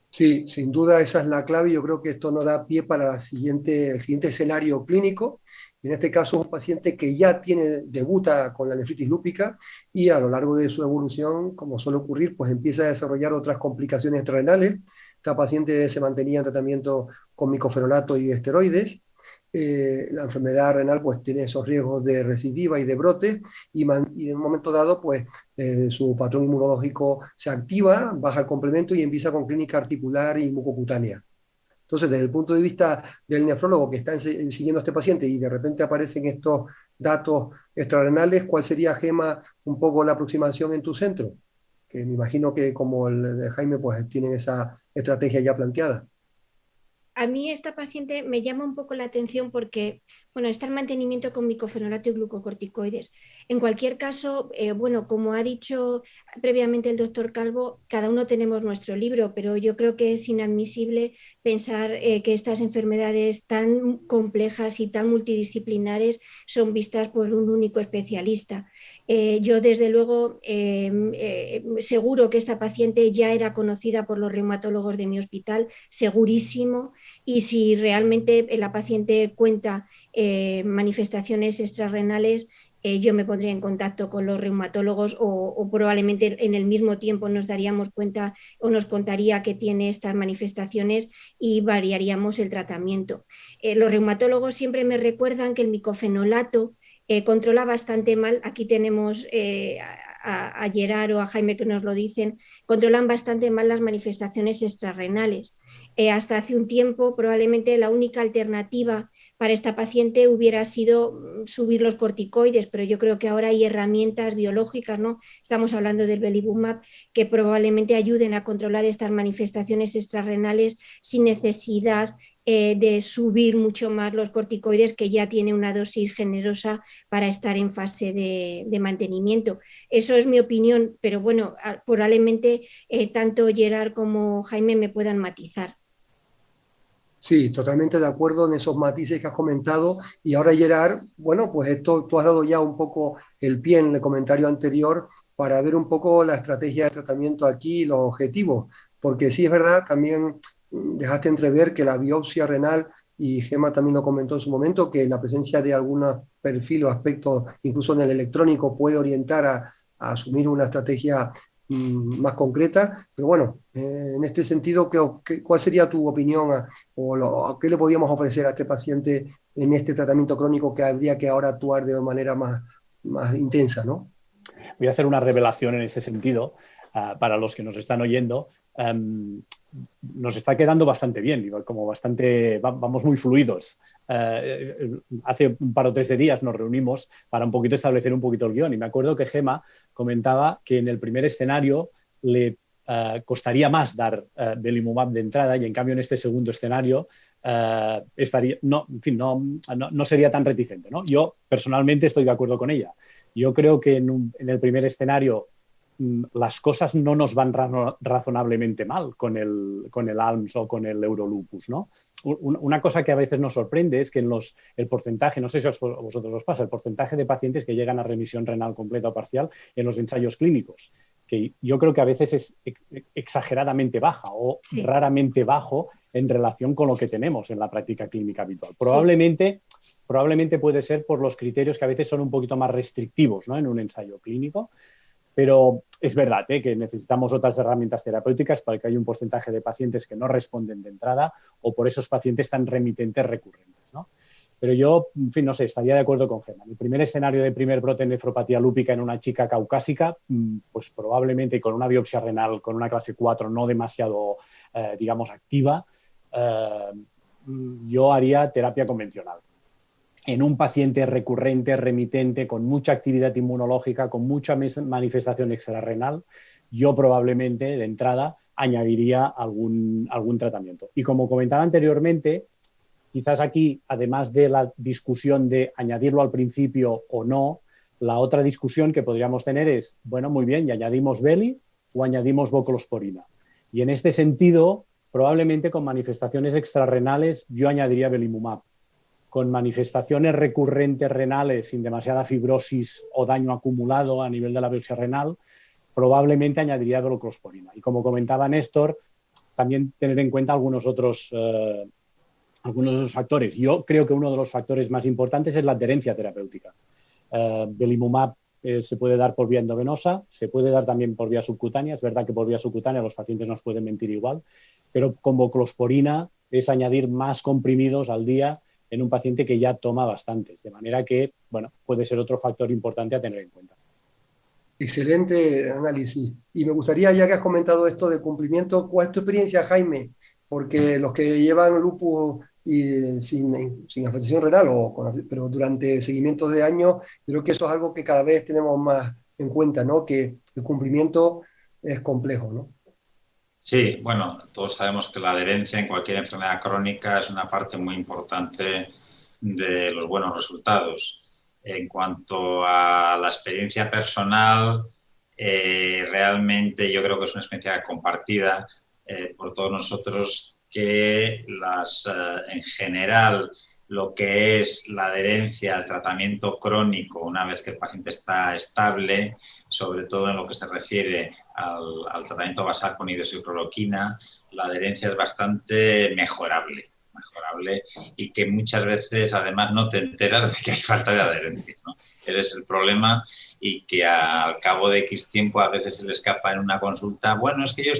Sí, sin duda esa es la clave. Yo creo que esto nos da pie para el siguiente escenario clínico. En este caso, un paciente que ya debuta con la nefritis lúpica y a lo largo de su evolución, como suele ocurrir, pues empieza a desarrollar otras complicaciones renales. Esta paciente se mantenía en tratamiento con micofenolato y esteroides. La enfermedad renal pues tiene esos riesgos de recidiva y de brote y en un momento dado pues su patrón inmunológico se activa, baja el complemento y empieza con clínica articular y mucocutánea. Entonces, desde el punto de vista del nefrólogo que está siguiendo a este paciente y de repente aparecen estos datos extrarrenales, ¿cuál sería, Gema, un poco la aproximación en tu centro? Que me imagino que como el de Jaime pues tienen esa estrategia ya planteada. A mí esta paciente me llama un poco la atención porque, bueno, está en mantenimiento con micofenolato y glucocorticoides. En cualquier caso, bueno, como ha dicho previamente el doctor Calvo, cada uno tenemos nuestro libro, pero yo creo que es inadmisible pensar que estas enfermedades tan complejas y tan multidisciplinares son vistas por un único especialista. Yo, desde luego, seguro que esta paciente ya era conocida por los reumatólogos de mi hospital, segurísimo, y si realmente la paciente cuenta manifestaciones extrarrenales, yo me pondría en contacto con los reumatólogos o probablemente en el mismo tiempo nos daríamos cuenta o nos contaría que tiene estas manifestaciones y variaríamos el tratamiento. Los reumatólogos siempre me recuerdan que el micofenolato controla bastante mal. Aquí tenemos a Gerard o a Jaime que nos lo dicen, controlan bastante mal las manifestaciones extrarrenales. Hasta hace un tiempo probablemente la única alternativa para esta paciente hubiera sido subir los corticoides, pero yo creo que ahora hay herramientas biológicas, ¿no? Estamos hablando del belimumab, que probablemente ayuden a controlar estas manifestaciones extrarrenales sin necesidad de subir mucho más los corticoides, que ya tiene una dosis generosa para estar en fase de mantenimiento. Eso es mi opinión, pero bueno, probablemente tanto Gerard como Jaime me puedan matizar. Sí, totalmente de acuerdo en esos matices que has comentado. Y ahora, Gerard, bueno, pues esto tú has dado ya un poco el pie en el comentario anterior para ver un poco la estrategia de tratamiento aquí y los objetivos. Porque sí es verdad, también dejaste entrever que la biopsia renal, y Gema también lo comentó en su momento, que la presencia de algunos perfiles o aspectos, incluso en el electrónico, puede orientar a asumir una estrategia más concreta, pero bueno, en este sentido, ¿cuál sería tu opinión qué le podíamos ofrecer a este paciente en este tratamiento crónico que habría que ahora actuar de manera más intensa, ¿no? Voy a hacer una revelación en este sentido para los que nos están oyendo. Nos está quedando bastante bien, como vamos muy fluidos. Hace un par o tres de días nos reunimos para un poquito establecer un poquito el guión y me acuerdo que Gema comentaba que en el primer escenario le costaría más dar belimumab de entrada y en cambio en este segundo escenario no sería tan reticente, ¿no? Yo personalmente estoy de acuerdo con ella. Yo creo que en el primer escenario las cosas no nos van razonablemente mal con el ALMS o con el Eurolupus, ¿no? Una cosa que a veces nos sorprende es que el porcentaje, no sé si a vosotros os pasa, el porcentaje de pacientes que llegan a remisión renal completa o parcial en los ensayos clínicos, que yo creo que a veces es exageradamente baja o sí, raramente bajo en relación con lo que tenemos en la práctica clínica habitual. Probablemente puede ser por los criterios que a veces son un poquito más restrictivos, ¿no? En un ensayo clínico. Pero es verdad que necesitamos otras herramientas terapéuticas para que haya un porcentaje de pacientes que no responden de entrada o por esos pacientes tan remitentes recurrentes, ¿no? Pero yo, en fin, no sé, estaría de acuerdo con Gema. El primer escenario de primer brote de nefropatía lúpica en una chica caucásica, pues probablemente con una biopsia renal con una clase 4 no demasiado, digamos, activa, yo haría terapia convencional. En un paciente recurrente, remitente, con mucha actividad inmunológica, con mucha manifestación extrarrenal, yo probablemente de entrada añadiría algún tratamiento. Y como comentaba anteriormente, quizás aquí, además de la discusión de añadirlo al principio o no, la otra discusión que podríamos tener es, bueno, muy bien, ¿y añadimos Beli o añadimos voclosporina? Y en este sentido, probablemente con manifestaciones extrarrenales, yo añadiría belimumab. Con manifestaciones recurrentes renales sin demasiada fibrosis o daño acumulado a nivel de la biopsia renal, probablemente añadiría doloclosporina. Y como comentaba Néstor, también tener en cuenta algunos otros factores. Yo creo que uno de los factores más importantes es la adherencia terapéutica. Belimumab se puede dar por vía endovenosa, se puede dar también por vía subcutánea. Es verdad que por vía subcutánea los pacientes nos pueden mentir igual, pero con voclosporina es añadir más comprimidos al día en un paciente que ya toma bastantes. De manera que, bueno, puede ser otro factor importante a tener en cuenta. Excelente análisis. Y me gustaría, ya que has comentado esto de cumplimiento, ¿cuál es tu experiencia, Jaime? Porque los que llevan lupus y sin afectación renal, pero durante seguimientos de años, creo que eso es algo que cada vez tenemos más en cuenta, ¿no? Que el cumplimiento es complejo, ¿no? Sí, bueno, todos sabemos que la adherencia en cualquier enfermedad crónica es una parte muy importante de los buenos resultados. En cuanto a la experiencia personal, realmente yo creo que es una experiencia compartida por todos nosotros, que en general lo que es la adherencia al tratamiento crónico, una vez que el paciente está estable, sobre todo en lo que se refiere al tratamiento basal con hidroxicloroquina, la adherencia es bastante mejorable y que muchas veces además no te enteras de que hay falta de adherencia, ¿no? Eres el problema, y que al cabo de X tiempo a veces se le escapa en una consulta, bueno, es que yo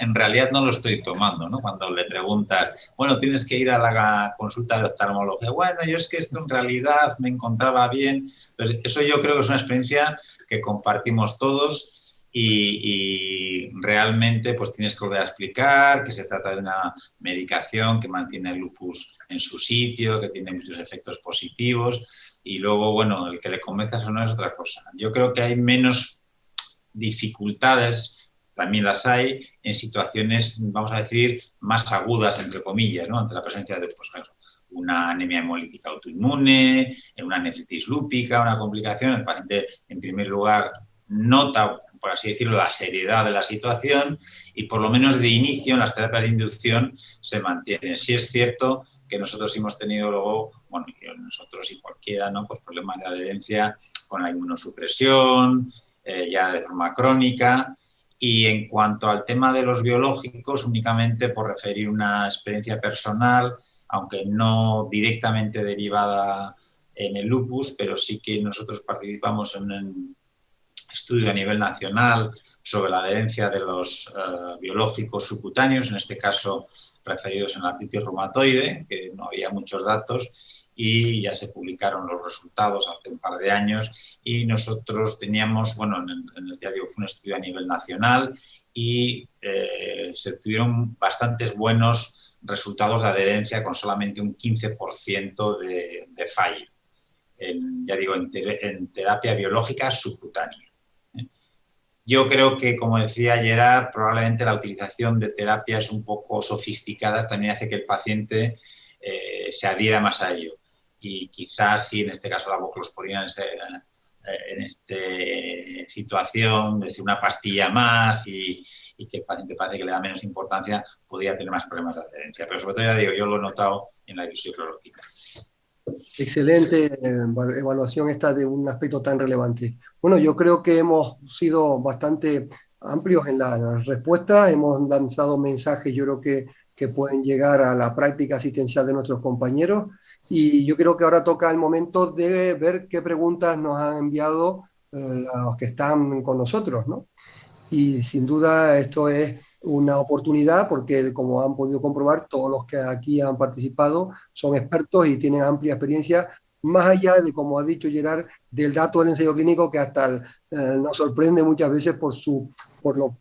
en realidad no lo estoy tomando, ¿no? Cuando le preguntas, bueno, tienes que ir a la consulta de oftalmología, bueno, yo es que esto en realidad me encontraba bien. Pues eso yo creo que es una experiencia que compartimos todos. Y realmente pues tienes que volver a explicar que se trata de una medicación que mantiene el lupus en su sitio, que tiene muchos efectos positivos, y luego, bueno, el que le convenzas o no es otra cosa. Yo creo que hay menos dificultades, también las hay, en situaciones, vamos a decir, más agudas, entre comillas, ¿no? Ante la presencia de, pues, una anemia hemolítica autoinmune, una nefritis lúpica, una complicación. El paciente, en primer lugar, nota, por así decirlo, la seriedad de la situación, y por lo menos de inicio en las terapias de inducción se mantiene. Sí es cierto que nosotros hemos tenido luego, bueno, nosotros y cualquiera, ¿no? Pues problemas de adherencia con la inmunosupresión, ya de forma crónica. Y en cuanto al tema de los biológicos, únicamente por referir una experiencia personal, aunque no directamente derivada en el lupus, pero sí que nosotros participamos en un estudio a nivel nacional sobre la adherencia de los biológicos subcutáneos, en este caso referidos en la artritis reumatoide, que no había muchos datos, y ya se publicaron los resultados hace un par de años, y nosotros teníamos, bueno, ya digo, fue un estudio a nivel nacional, y se tuvieron bastantes buenos resultados de adherencia con solamente un 15% de fallo, ya digo, en terapia biológica subcutánea. Yo creo que, como decía Gerard, probablemente la utilización de terapias un poco sofisticadas también hace que el paciente se adhiera más a ello. Y quizás, si en este caso la voclosporina en esta situación, es decir, una pastilla más y que el paciente parece que le da menos importancia, podría tener más problemas de adherencia. Pero sobre todo, ya digo, yo lo he notado en la hidroxicloroquina. Excelente evaluación esta de un aspecto tan relevante. Bueno, yo creo que hemos sido bastante amplios en las respuestas, hemos lanzado mensajes, yo creo que pueden llegar a la práctica asistencial de nuestros compañeros, y yo creo que ahora toca el momento de ver qué preguntas nos han enviado los que están con nosotros, ¿no? Y sin duda esto es una oportunidad porque, como han podido comprobar, todos los que aquí han participado son expertos y tienen amplia experiencia, más allá de, como ha dicho Gerard, del dato del ensayo clínico, que hasta nos sorprende muchas veces por lo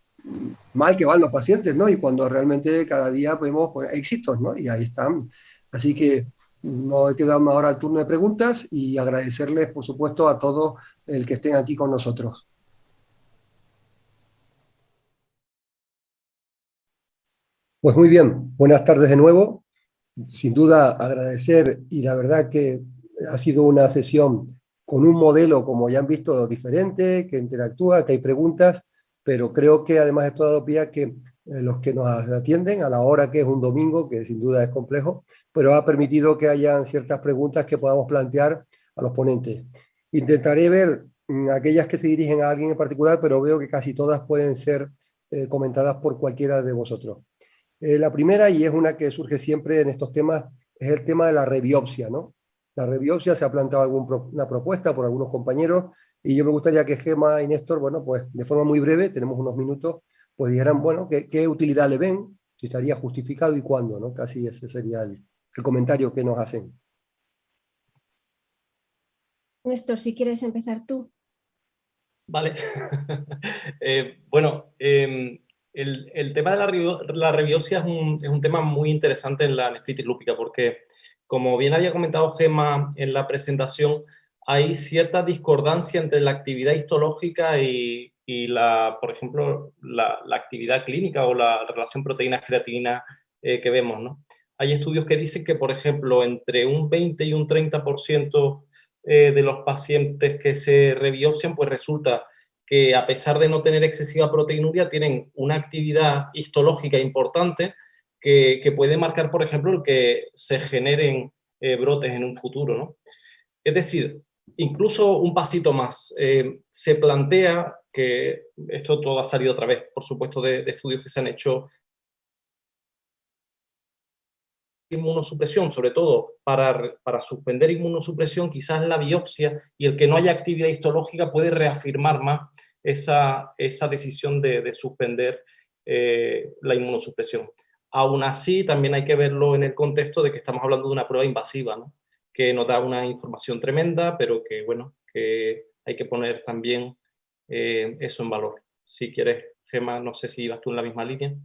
mal que van los pacientes, ¿no? Y cuando realmente cada día vemos pues, éxitos, ¿no? Y ahí están. Así que nos quedamos ahora al turno de preguntas y agradecerles, por supuesto, a todos el que estén aquí con nosotros. Pues muy bien, buenas tardes de nuevo. Sin duda agradecer, y la verdad que ha sido una sesión con un modelo, como ya han visto, diferente, que interactúa, que hay preguntas, pero creo que además esto ha dado pie a que los que nos atienden a la hora que es un domingo, que sin duda es complejo, pero ha permitido que hayan ciertas preguntas que podamos plantear a los ponentes. Intentaré ver aquellas que se dirigen a alguien en particular, pero veo que casi todas pueden ser comentadas por cualquiera de vosotros. La primera, y es una que surge siempre en estos temas, es el tema de la rebiopsia, ¿no? La rebiopsia se ha planteado una propuesta por algunos compañeros, y yo me gustaría que Gemma y Néstor, bueno, pues de forma muy breve, tenemos unos minutos, pues dijeran, bueno, qué utilidad le ven, si estaría justificado y cuándo, ¿no? Casi ese sería el comentario que nos hacen. Néstor, si quieres empezar tú. Vale. Bueno, el tema de la rebiopsia es un tema muy interesante en la nefritis lúpica porque, como bien había comentado Gemma en la presentación, hay cierta discordancia entre la actividad histológica y por ejemplo, la actividad clínica o la relación proteínas-creatinina que vemos, ¿no? Hay estudios que dicen que, por ejemplo, entre un 20 y un 30% de los pacientes que se rebiopsian, pues resulta que a pesar de no tener excesiva proteinuria, tienen una actividad histológica importante que puede marcar, por ejemplo, el que se generen brotes en un futuro, ¿no? Es decir, incluso un pasito más, se plantea que esto todo ha salido a través, por supuesto, de estudios que se han hecho inmunosupresión, sobre todo para suspender inmunosupresión, quizás la biopsia y el que no haya actividad histológica puede reafirmar más esa decisión de suspender la inmunosupresión. Aún así, también hay que verlo en el contexto de que estamos hablando de una prueba invasiva, ¿no? Que nos da una información tremenda, pero que, bueno, que hay que poner también eso en valor. Si quieres, Gemma, no sé si ibas tú en la misma línea.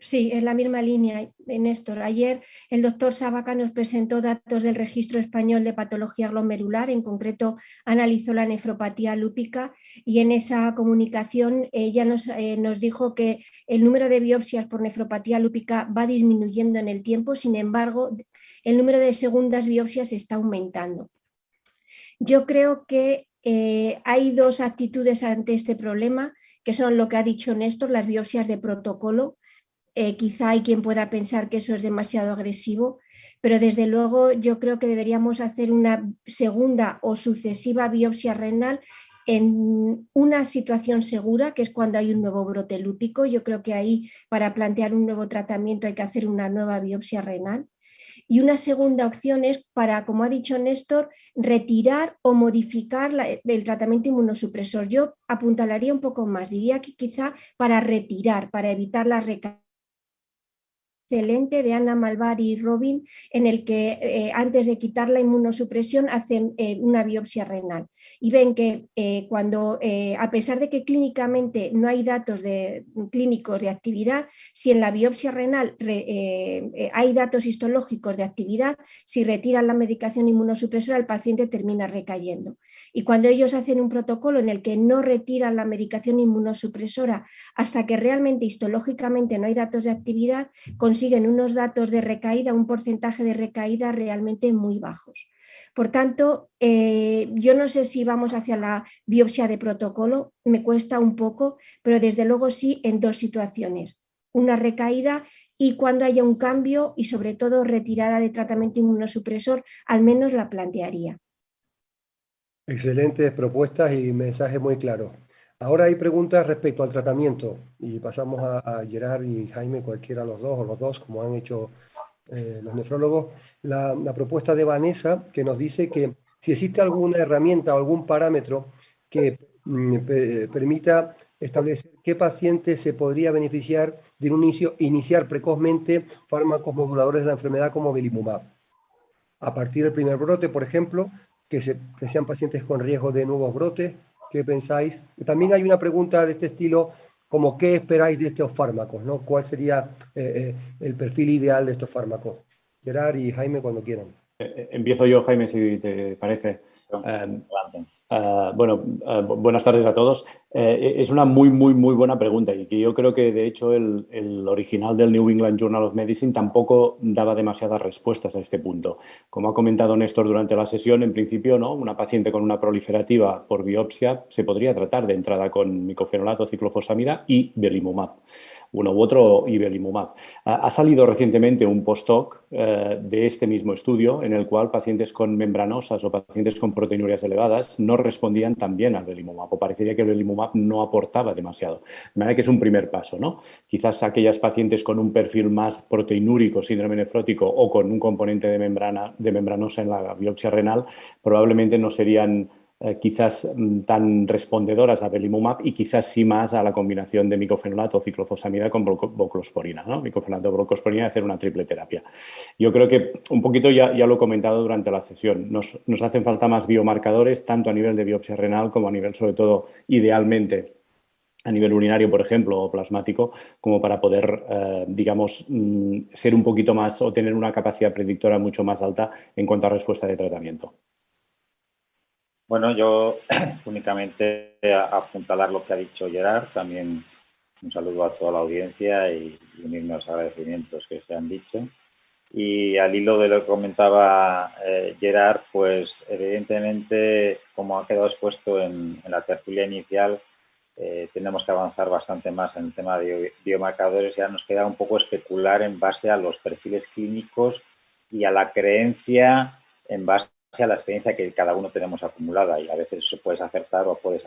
Sí, en la misma línea, Néstor. Ayer el doctor Sabaca nos presentó datos del Registro Español de Patología Glomerular, en concreto analizó la nefropatía lúpica y en esa comunicación ella nos dijo que el número de biopsias por nefropatía lúpica va disminuyendo en el tiempo, sin embargo, el número de segundas biopsias está aumentando. Yo creo que hay dos actitudes ante este problema, que son lo que ha dicho Néstor, las biopsias de protocolo. Quizá hay quien pueda pensar que eso es demasiado agresivo, pero desde luego yo creo que deberíamos hacer una segunda o sucesiva biopsia renal en una situación segura, que es cuando hay un nuevo brote lúpico. Yo creo que ahí, para plantear un nuevo tratamiento, hay que hacer una nueva biopsia renal. Y una segunda opción es para, como ha dicho Néstor, retirar o modificar el tratamiento inmunosupresor. Yo apuntalaría un poco más, diría que quizá para retirar, para evitar las recaídas. Excelente de Ana Malvari y Robin, en el que antes de quitar la inmunosupresión hacen una biopsia renal y ven que cuando, a pesar de que clínicamente no hay datos clínicos de actividad, si en la biopsia renal hay datos histológicos de actividad, si retiran la medicación inmunosupresora el paciente termina recayendo. Y cuando ellos hacen un protocolo en el que no retiran la medicación inmunosupresora hasta que realmente histológicamente no hay datos de actividad, consiguen unos datos de recaída, un porcentaje de recaída realmente muy bajos. Por tanto, yo no sé si vamos hacia la biopsia de protocolo, me cuesta un poco, pero desde luego sí en dos situaciones. Una recaída y cuando haya un cambio y sobre todo retirada de tratamiento inmunosupresor, al menos la plantearía. Excelentes propuestas y mensajes muy claros. Ahora hay preguntas respecto al tratamiento y pasamos a Gerard y Jaime, cualquiera de los dos o los dos, como han hecho los nefrólogos. La propuesta de Vanessa, que nos dice que si existe alguna herramienta o algún parámetro que permita establecer qué paciente se podría beneficiar de iniciar precozmente fármacos moduladores de la enfermedad como belimumab. A partir del primer brote, por ejemplo, que sean pacientes con riesgo de nuevos brotes. ¿Qué pensáis? También hay una pregunta de este estilo, como ¿qué esperáis de estos fármacos? ¿No? ¿Cuál sería el perfil ideal de estos fármacos? Gerard y Jaime, cuando quieran. Empiezo yo, Jaime, si te parece. Buenas tardes a todos. Es una muy buena pregunta y que yo creo que, de hecho, el original del New England Journal of Medicine tampoco daba demasiadas respuestas a este punto. Como ha comentado Néstor durante la sesión, en principio, ¿no? Una paciente con una proliferativa por biopsia se podría tratar de entrada con micofenolato, ciclofosfamida y belimumab. uno u otro ipilimumab. Ha salido recientemente un post-hoc de este mismo estudio en el cual pacientes con membranosas o pacientes con proteinurias elevadas no respondían tan bien al ipilimumab o parecería que el ipilimumab no aportaba demasiado. De manera que es un primer paso, ¿no? Quizás aquellas pacientes con un perfil más proteinúrico, síndrome nefrótico o con un componente de membranosa en la biopsia renal probablemente no serían quizás tan respondedoras a belimumab y quizás sí más a la combinación de micofenolato o ciclofosfamida con voclosporina, ¿no? Micofenolato o voclosporina y hacer una triple terapia. Yo creo que un poquito ya lo he comentado durante la sesión. Nos hacen falta más biomarcadores, tanto a nivel de biopsia renal como a nivel, sobre todo, idealmente, a nivel urinario, por ejemplo, o plasmático, como para poder, digamos, ser un poquito más o tener una capacidad predictora mucho más alta en cuanto a respuesta de tratamiento. Bueno, yo únicamente apuntalar lo que ha dicho Gerard, también un saludo a toda la audiencia y unirme a los agradecimientos que se han dicho. Y al hilo de lo que comentaba Gerard, pues evidentemente, como ha quedado expuesto en la tertulia inicial, tenemos que avanzar bastante más en el tema de biomarcadores. Ya nos queda un poco especular en base a los perfiles clínicos y a la creencia en base a la experiencia que cada uno tenemos acumulada, y a veces eso puedes acertar o puedes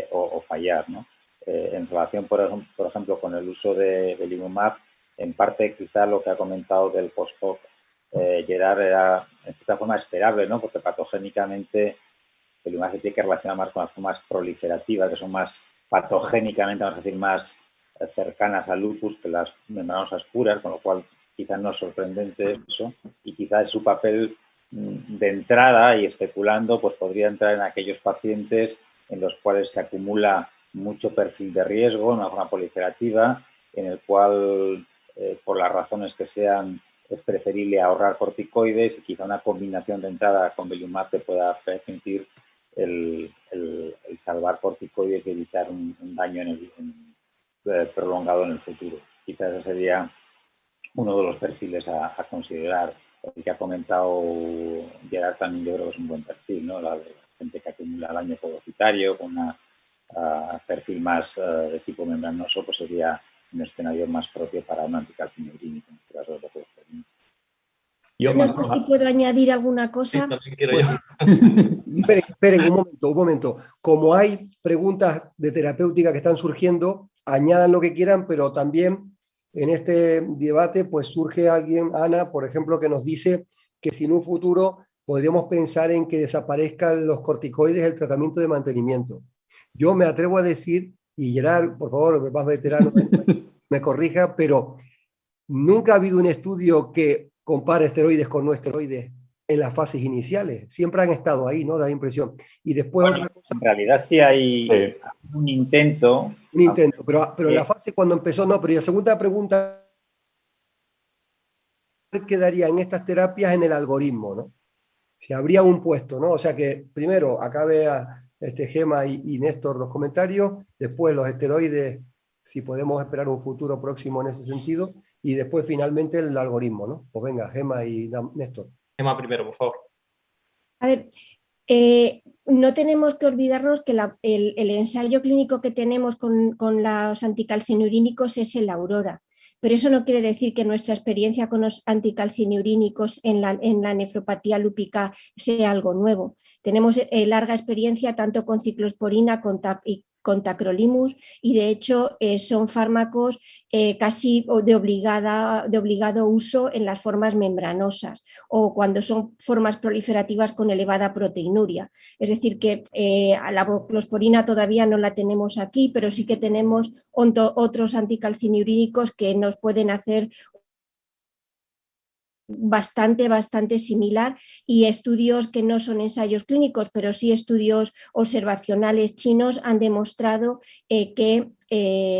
o fallar, ¿no? En relación, por ejemplo, con el uso de ipilimumab, en parte quizá lo que ha comentado del post-hoc Gerard era en cierta forma esperable, ¿no? Porque patogénicamente el ipilimumab se tiene que relacionar más con las formas proliferativas, que son más patogénicamente, vamos a decir, más cercanas al lupus que las membranosas puras, con lo cual quizá no es sorprendente eso, y quizá su papel de entrada y especulando, pues podría entrar en aquellos pacientes en los cuales se acumula mucho perfil de riesgo, una forma proliferativa, en el cual, por las razones que sean, es preferible ahorrar corticoides y quizá una combinación de entrada con belimumab te pueda permitir el salvar corticoides y evitar un daño prolongado en el futuro. Quizás ese sería uno de los perfiles a considerar. El que ha comentado Gerard también yo creo que es un buen perfil, ¿no? La de gente que acumula daño podocitario con un perfil más de tipo membranoso, pues sería un escenario más propio para un anticalcinurínico, en este caso de voclosporina. No sé si puedo añadir alguna cosa. Sí, también quiero yo. Esperen un momento. Como hay preguntas de terapéutica que están surgiendo, añadan lo que quieran, pero también en este debate pues surge alguien, Ana, por ejemplo, que nos dice que si en un futuro podríamos pensar en que desaparezcan los corticoides del tratamiento de mantenimiento. Yo me atrevo a decir, y Gerard, por favor, más veterano, me corrija, pero nunca ha habido un estudio que compare esteroides con no esteroides en las fases iniciales. Siempre han estado ahí, ¿no? Da la impresión. Y después bueno, otra cosa, en realidad sí hay un intento. Un intento, pero en la fase cuando empezó, no. Pero y la segunda pregunta quedaría en estas terapias en el algoritmo, ¿no? Si habría un puesto, ¿no? O sea que primero acá vea Gema y Néstor los comentarios, después los esteroides, si podemos esperar un futuro próximo en ese sentido, y después finalmente el algoritmo, ¿no? Pues venga, Gema y Néstor. Gema primero, por favor. A ver, no tenemos que olvidarnos que el ensayo clínico que tenemos con los anticalcinurínicos es el Aurora, pero eso no quiere decir que nuestra experiencia con los anticalcinurínicos en la nefropatía lúpica sea algo nuevo. Tenemos larga experiencia tanto con ciclosporina con tacrolimus, y de hecho son fármacos casi de obligado uso en las formas membranosas o cuando son formas proliferativas con elevada proteinuria. Es decir, que la voclosporina todavía no la tenemos aquí, pero sí que tenemos otros anticalcinurínicos que nos pueden hacer bastante similar, y estudios que no son ensayos clínicos, pero sí estudios observacionales chinos han demostrado que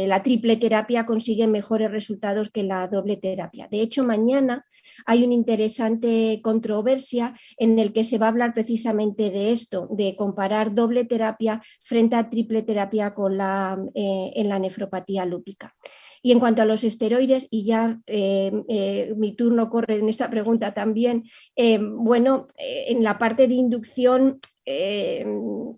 la triple terapia consigue mejores resultados que la doble terapia. De hecho, mañana hay una interesante controversia en el que se va a hablar precisamente de esto, de comparar doble terapia frente a triple terapia en la nefropatía lúpica. Y en cuanto a los esteroides, y ya mi turno corre en esta pregunta también, en la parte de inducción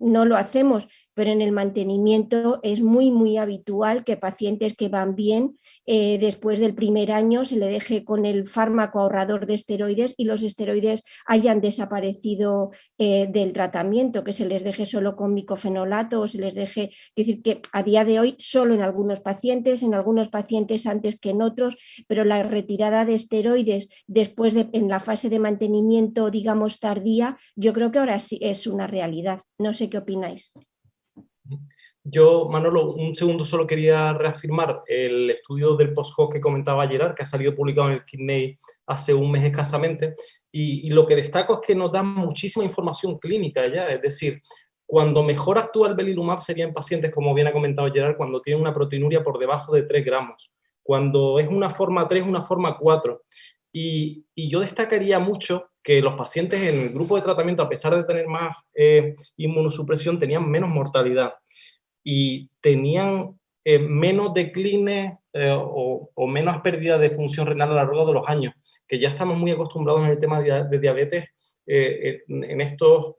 no lo hacemos, pero en el mantenimiento es muy, muy habitual que pacientes que van bien, después del primer año se le deje con el fármaco ahorrador de esteroides y los esteroides hayan desaparecido del tratamiento, que se les deje solo con micofenolato o se les deje, es decir, que a día de hoy solo en algunos pacientes antes que en otros, pero la retirada de esteroides después en la fase de mantenimiento, digamos, tardía, yo creo que ahora sí es una realidad. No sé qué opináis. Yo, Manolo, un segundo solo quería reafirmar el estudio del post-hoc que comentaba Gerard, que ha salido publicado en el Kidney hace un mes escasamente, y lo que destaco es que nos da muchísima información clínica ya, es decir, cuando mejor actúa el belimumab sería en pacientes, como bien ha comentado Gerard, cuando tienen una proteinuria por debajo de 3 gramos, cuando es una forma 3, una forma 4, y yo destacaría mucho que los pacientes en el grupo de tratamiento, a pesar de tener más inmunosupresión, tenían menos mortalidad y tenían menos decline o menos pérdida de función renal a lo largo de los años, que ya estamos muy acostumbrados en el tema de diabetes, en estos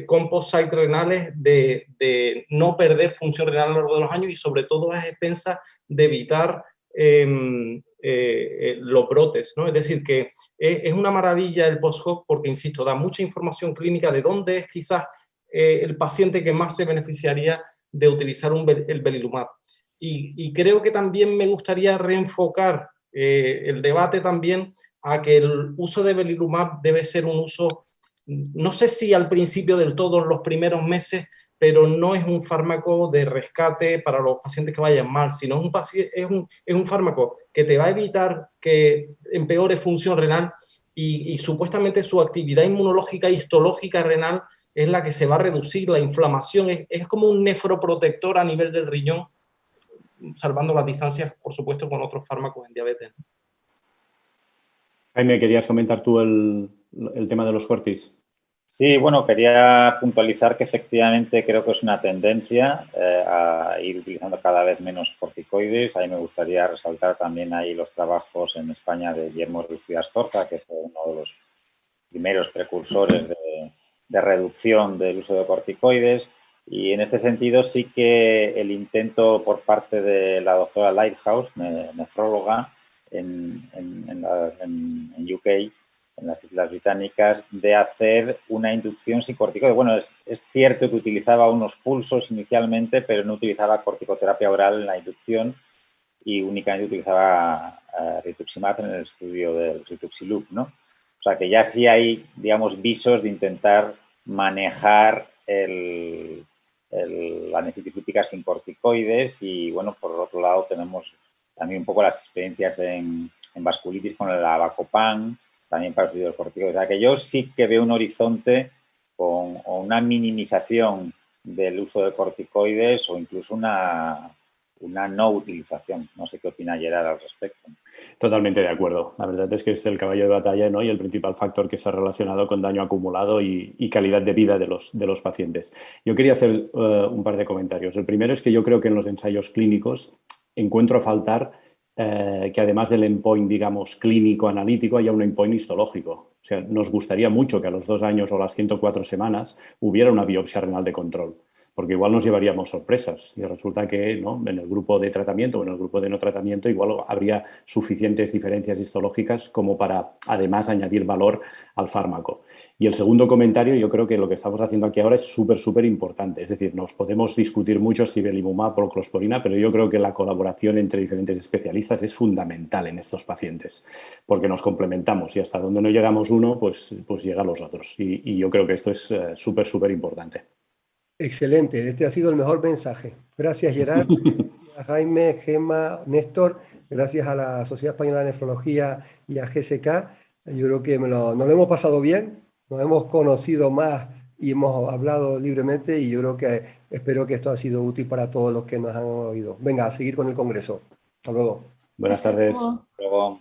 composite renales de no perder función renal a lo largo de los años y sobre todo a expensas de evitar los brotes, ¿no? Es decir, que es una maravilla el post-hoc porque, insisto, da mucha información clínica de dónde es quizás el paciente que más se beneficiaría de utilizar el belimumab. Y creo que también me gustaría reenfocar el debate también a que el uso de belimumab debe ser un uso, no sé si al principio del todo, en los primeros meses, pero no es un fármaco de rescate para los pacientes que vayan mal, sino es un fármaco que te va a evitar que empeore función renal y supuestamente su actividad inmunológica e histológica renal es la que se va a reducir, la inflamación, es como un nefroprotector a nivel del riñón, salvando las distancias, por supuesto, con otros fármacos en diabetes. Jaime, ¿querías comentar tú el tema de los cortis? Sí, bueno, quería puntualizar que efectivamente creo que es una tendencia a ir utilizando cada vez menos corticoides. Ahí me gustaría resaltar también ahí los trabajos en España de Guillermo Ruiz-Astorga, que fue uno de los primeros precursores de reducción del uso de corticoides. Y en este sentido sí que el intento por parte de la doctora Lighthouse, nefróloga en UK, en las Islas Británicas, de hacer una inducción sin corticoides. Bueno, es cierto que utilizaba unos pulsos inicialmente, pero no utilizaba corticoterapia oral en la inducción y únicamente utilizaba rituximab en el estudio del Rituximab, ¿no? O sea, que ya sí hay, digamos, visos de intentar manejar la nefritis lúpica sin corticoides y, bueno, por otro lado tenemos también un poco las experiencias en vasculitis con el avacopan, también para el estudio del corticoides. O sea, que yo sí que veo un horizonte con una minimización del uso de corticoides o incluso una no utilización. No sé qué opina Gerard al respecto. Totalmente de acuerdo. La verdad es que es el caballo de batalla, ¿no? Y el principal factor que se ha relacionado con daño acumulado y calidad de vida de los pacientes. Yo quería hacer un par de comentarios. El primero es que yo creo que en los ensayos clínicos encuentro a faltar que además del endpoint, digamos, clínico-analítico, haya un endpoint histológico. O sea, nos gustaría mucho que a los 2 años o las 104 semanas hubiera una biopsia renal de control, porque igual nos llevaríamos sorpresas y resulta que, ¿no?, en el grupo de tratamiento o en el grupo de no tratamiento igual habría suficientes diferencias histológicas como para además añadir valor al fármaco. Y el segundo comentario, yo creo que lo que estamos haciendo aquí ahora es súper importante. Es decir, nos podemos discutir mucho si belimumab o closporina, pero yo creo que la colaboración entre diferentes especialistas es fundamental en estos pacientes, porque nos complementamos y hasta donde no llegamos uno, pues llegan los otros. Y yo creo que esto es súper importante. Excelente, este ha sido el mejor mensaje. Gracias, Gerard. Gracias, Jaime, Gemma, Néstor. Gracias a la Sociedad Española de Nefrología y a GSK. Yo creo que nos lo hemos pasado bien, nos hemos conocido más y hemos hablado libremente y yo creo que espero que esto ha sido útil para todos los que nos han oído. Venga, a seguir con el Congreso. Hasta luego. Buenas tardes. Hasta luego.